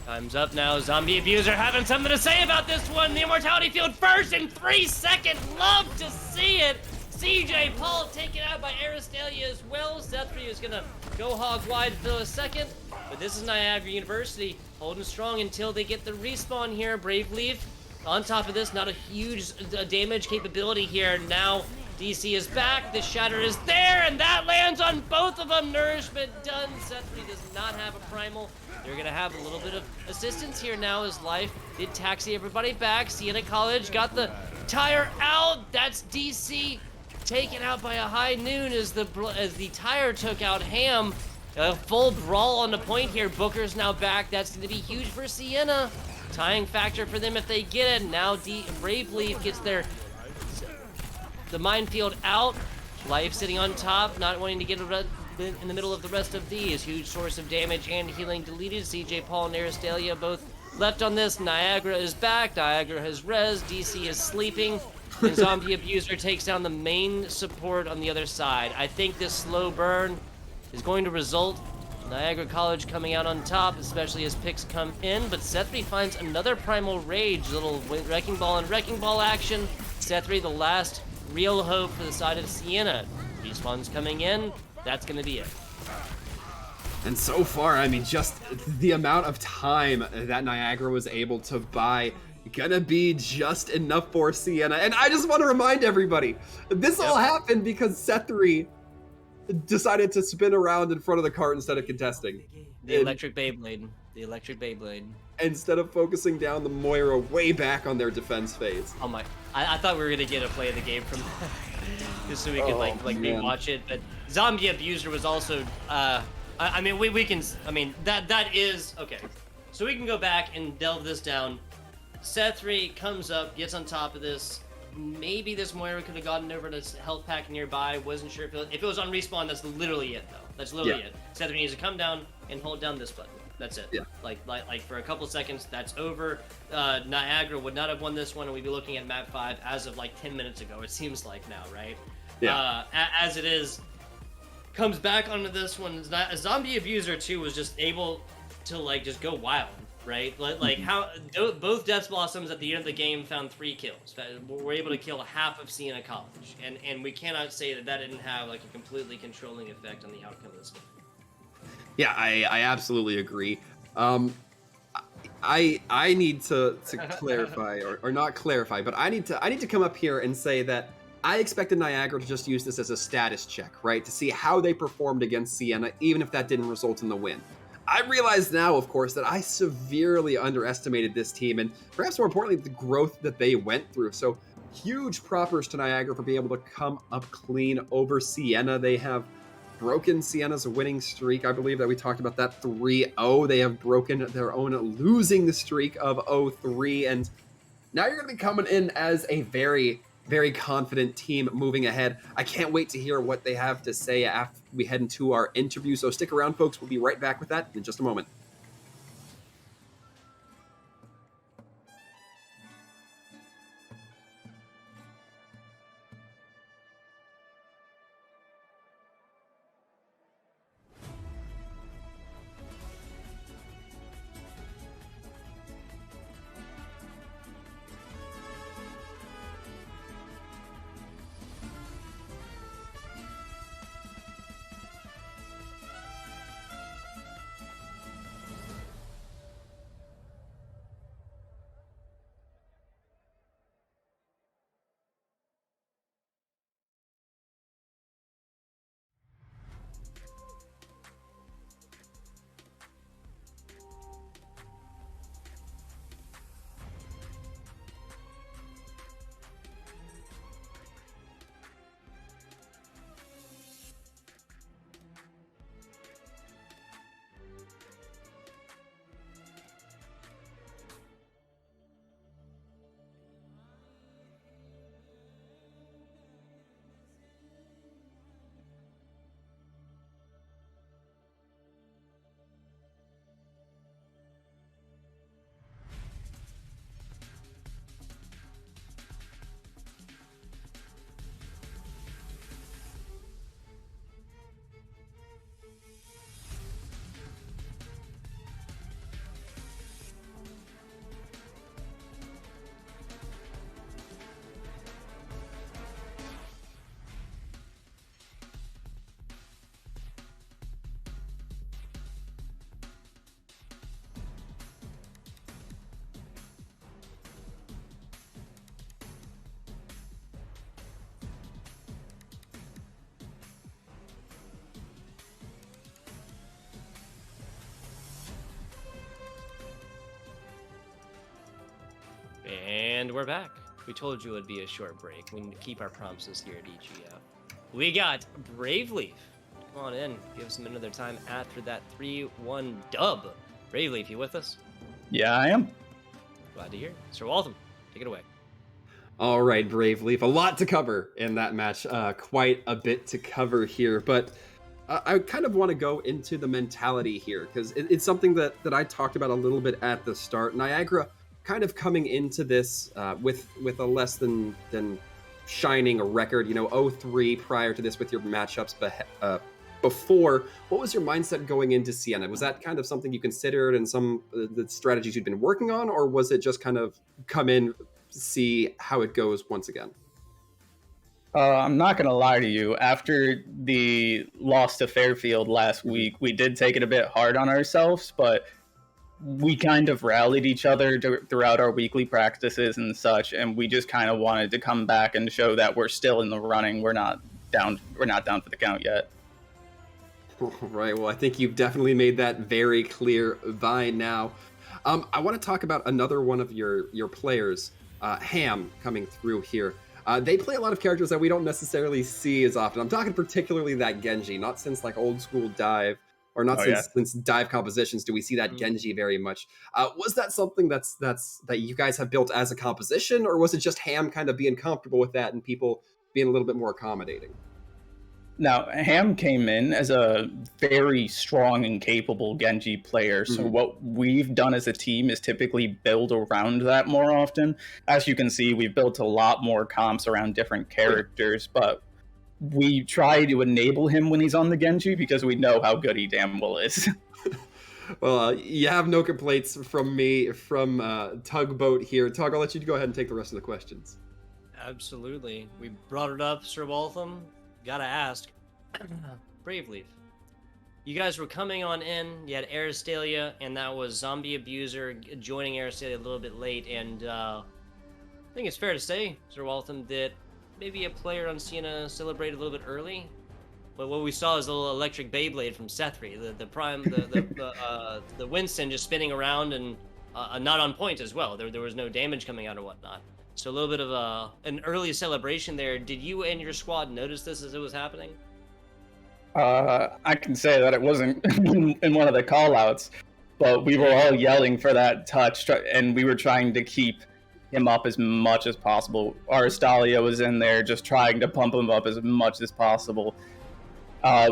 A: Time's up now. Zombie Abuser having something to say about this one. The Immortality Field first in 3 seconds. Love to see it. CJ Paul taken out by Aristalia as well. Seth3 is going to go hog wide for a second. But this is Niagara University holding strong until they get the respawn here. Brave Leaf on top of this, not a huge damage capability here. Now DC is back, the shatter is there, and that lands on both of them. Nourishment done. Seth3 does not have a primal. They're gonna have a little bit of assistance here now as life did taxi everybody back. Siena College got the tire out. That's DC taken out by a high noon as the tire took out Ham. A full brawl on the point here. Booker's now back. That's gonna be huge for Siena. Tying factor for them if they get it. Now Brave Leaf gets their the minefield out. Life sitting on top, not wanting to get in the middle of the rest of these. Huge source of damage and healing deleted. CJ Paul and Aristalia both left on this. Niagara is back. Niagara has res. DC is sleeping. And Zombie Abuser takes down the main support on the other side. I think this slow burn is going to result Niagara College coming out on top, especially as picks come in, but Sethri finds another Primal Rage, little Wrecking Ball and Wrecking Ball action. Sethri, the last real hope for the side of Siena. Respawn's coming in, that's gonna be it.
B: And so far, I mean, just the amount of time that Niagara was able to buy, gonna be just enough for Siena. And I just want to remind everybody, this all happened because Sethri decided to spin around in front of the cart instead of contesting.
A: The electric Beyblade. The electric Beyblade.
B: Instead of focusing down the Moira way back on their defense phase.
A: Oh my! I thought we were gonna get a play of the game from just so we could like rewatch it. But Zombie Abuser was also. I mean, we can. I mean that is okay. So we can go back and delve this down. Sethri comes up, gets on top of this. Maybe this Moira could have gotten over to health pack nearby. Wasn't sure if it was on respawn. That's literally it, though. That's literally it. Sethri needs to come down and hold down this button. That's it.
B: Yeah.
A: Like for a couple seconds, that's over. Niagara would not have won this one, and we'd be looking at map 5 as of like 10 minutes ago. It seems like now, right?
B: Yeah.
A: As it is, comes back onto this one. Zombie Abuser too was just able to like just go wild. Right, like how both Death Blossoms at the end of the game found 3 kills. Were able to kill half of Siena College, and we cannot say that didn't have like a completely controlling effect on the outcome of this game.
B: Yeah, I absolutely agree. I need to clarify or not clarify, but I need to come up here and say that I expected Niagara to just use this as a status check, right, to see how they performed against Siena, even if that didn't result in the win. I realize now, of course, that I severely underestimated this team, and perhaps more importantly, the growth that they went through. So huge propers to Niagara for being able to come up clean over Siena. They have broken Siena's winning streak. I believe that we talked about that 3-0. They have broken their own losing streak of 0-3, and now you're going to be coming in as a very, very confident team moving ahead. I can't wait to hear what they have to say after we head into our interview. So stick around, folks. We'll be right back with that in just a moment.
A: And we're back. We told you it would be a short break. We need to keep our promises here at EGF. We got Braveleaf. Come on in. Give us a minute of their time after that 3-1 dub. Braveleaf, you with us?
C: Yeah, I am.
A: Glad to hear. Sir Waltham, take it away.
B: All right, Brave Leaf. A lot to cover in that match. Quite a bit to cover here, but I kind of want to go into the mentality here because it's something that I talked about a little bit at the start. Niagara kind of coming into this with a less than shining record. 0-3 prior to this with your matchups, but before, what was your mindset going into Siena? Was that kind of something you considered and some the strategies you'd been working on, or was it just kind of come in, see how it goes once again?
C: I'm not going to lie to you. After the loss to Fairfield last week, we did take it a bit hard on ourselves, but we kind of rallied each other throughout our weekly practices and such, and we just kind of wanted to come back and show that we're still in the running. We're not down. We're not down for the count yet.
B: Right. Well, I think you've definitely made that very clear by now. I want to talk about another one of your players, Ham, coming through here. They play a lot of characters that we don't necessarily see as often. I'm talking particularly that Genji, not since like old school dive, or not since dive compositions do we see that Genji very much. Was that something that you guys have built as a composition, or was it just Ham kind of being comfortable with that and people being a little bit more accommodating?
C: Now, Ham came in as a very strong and capable Genji player, so what we've done as a team is typically build around that more often. As you can see, we've built a lot more comps around different characters, but we try to enable him when he's on the Genji because we know how good he damn well is.
B: Well, you have no complaints from me, from Tugboat here. Tug, I'll let you go ahead and take the rest of the questions.
A: Absolutely. We brought it up, Sir Waltham. Gotta ask. Brave Leaf. You guys were coming on in, you had Aristalia, and that was Zombie Abuser joining Aristalia a little bit late, and I think it's fair to say, Sir Waltham, that maybe a player on Siena celebrated a little bit early. But what we saw is a little electric Beyblade from Sethri, the Winston just spinning around and not on point as well. There was no damage coming out or whatnot. So a little bit of an early celebration there. Did you and your squad notice this as it was happening?
C: I can say that it wasn't in one of the callouts, but we were all yelling for that touch, and we were trying to keep him up as much as possible. Aristalia was in there just trying to pump him up as much as possible.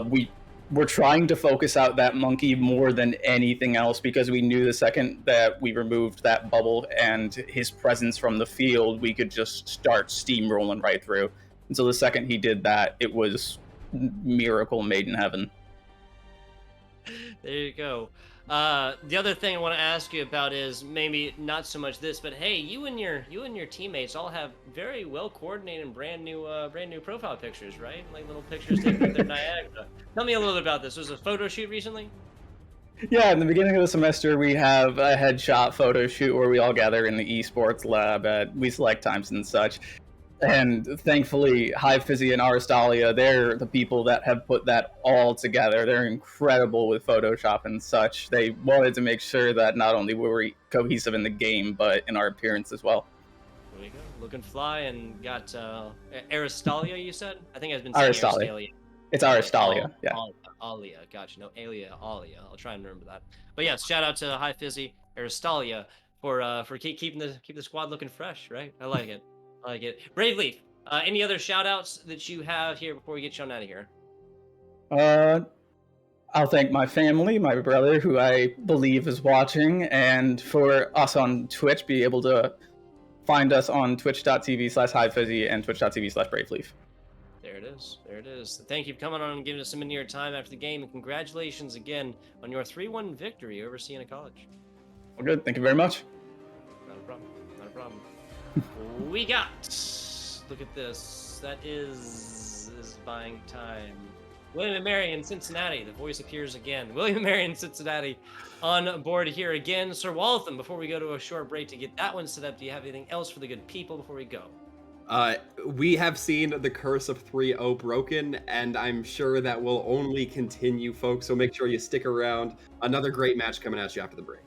C: We were trying to focus out that monkey more than anything else because we knew the second that we removed that bubble and his presence from the field, we could just start steamrolling right through. And so the second he did that, it was miracle made in heaven.
A: There you go. The other thing I want to ask you about is maybe not so much this, but hey, you and your teammates all have very well coordinated and brand new profile pictures, right? Like little pictures taken of their Niagara. Tell me a little bit about this. Was it a photo shoot recently?
C: Yeah, in the beginning of the semester, we have a headshot photo shoot where we all gather in the esports lab at we select times and such. And thankfully, High Fizzy and Aristalia, they're the people that have put that all together. They're incredible with Photoshop and such. They wanted to make sure that not only were we cohesive in the game, but in our appearance as well.
A: There you go. Looking fly and got Aristalia, you said? I think I've been saying Aristalia.
C: It's Aristalia, yeah.
A: Alia, gotcha. No, Alia. I'll try and remember that. But yes, shout out to High Fizzy, Aristalia for keeping the squad looking fresh, right? I like it. I like it. Brave Leaf, any other shout-outs that you have here before we get you on out of here?
C: I'll thank my family, my brother, who I believe is watching, and for us on Twitch, be able to find us on twitch.tv/highfizzy and twitch.tv/braveleaf.
A: There it is. There it is. Thank you for coming on and giving us some of your time after the game, and congratulations again on your 3-1 victory over Siena College.
C: Well, good. Thank you very much.
A: Not a problem. Not a problem. We got, look at this, that is buying time. William and Mary in Cincinnati, the voice appears again. William and Mary in Cincinnati on board here again. Sir Waltham, before we go to a short break to get that one set up, do you have anything else for the good people before we go?
B: We have seen the curse of 3-0 broken, and I'm sure that will only continue, folks, so make sure you stick around. Another great match coming at you after the break.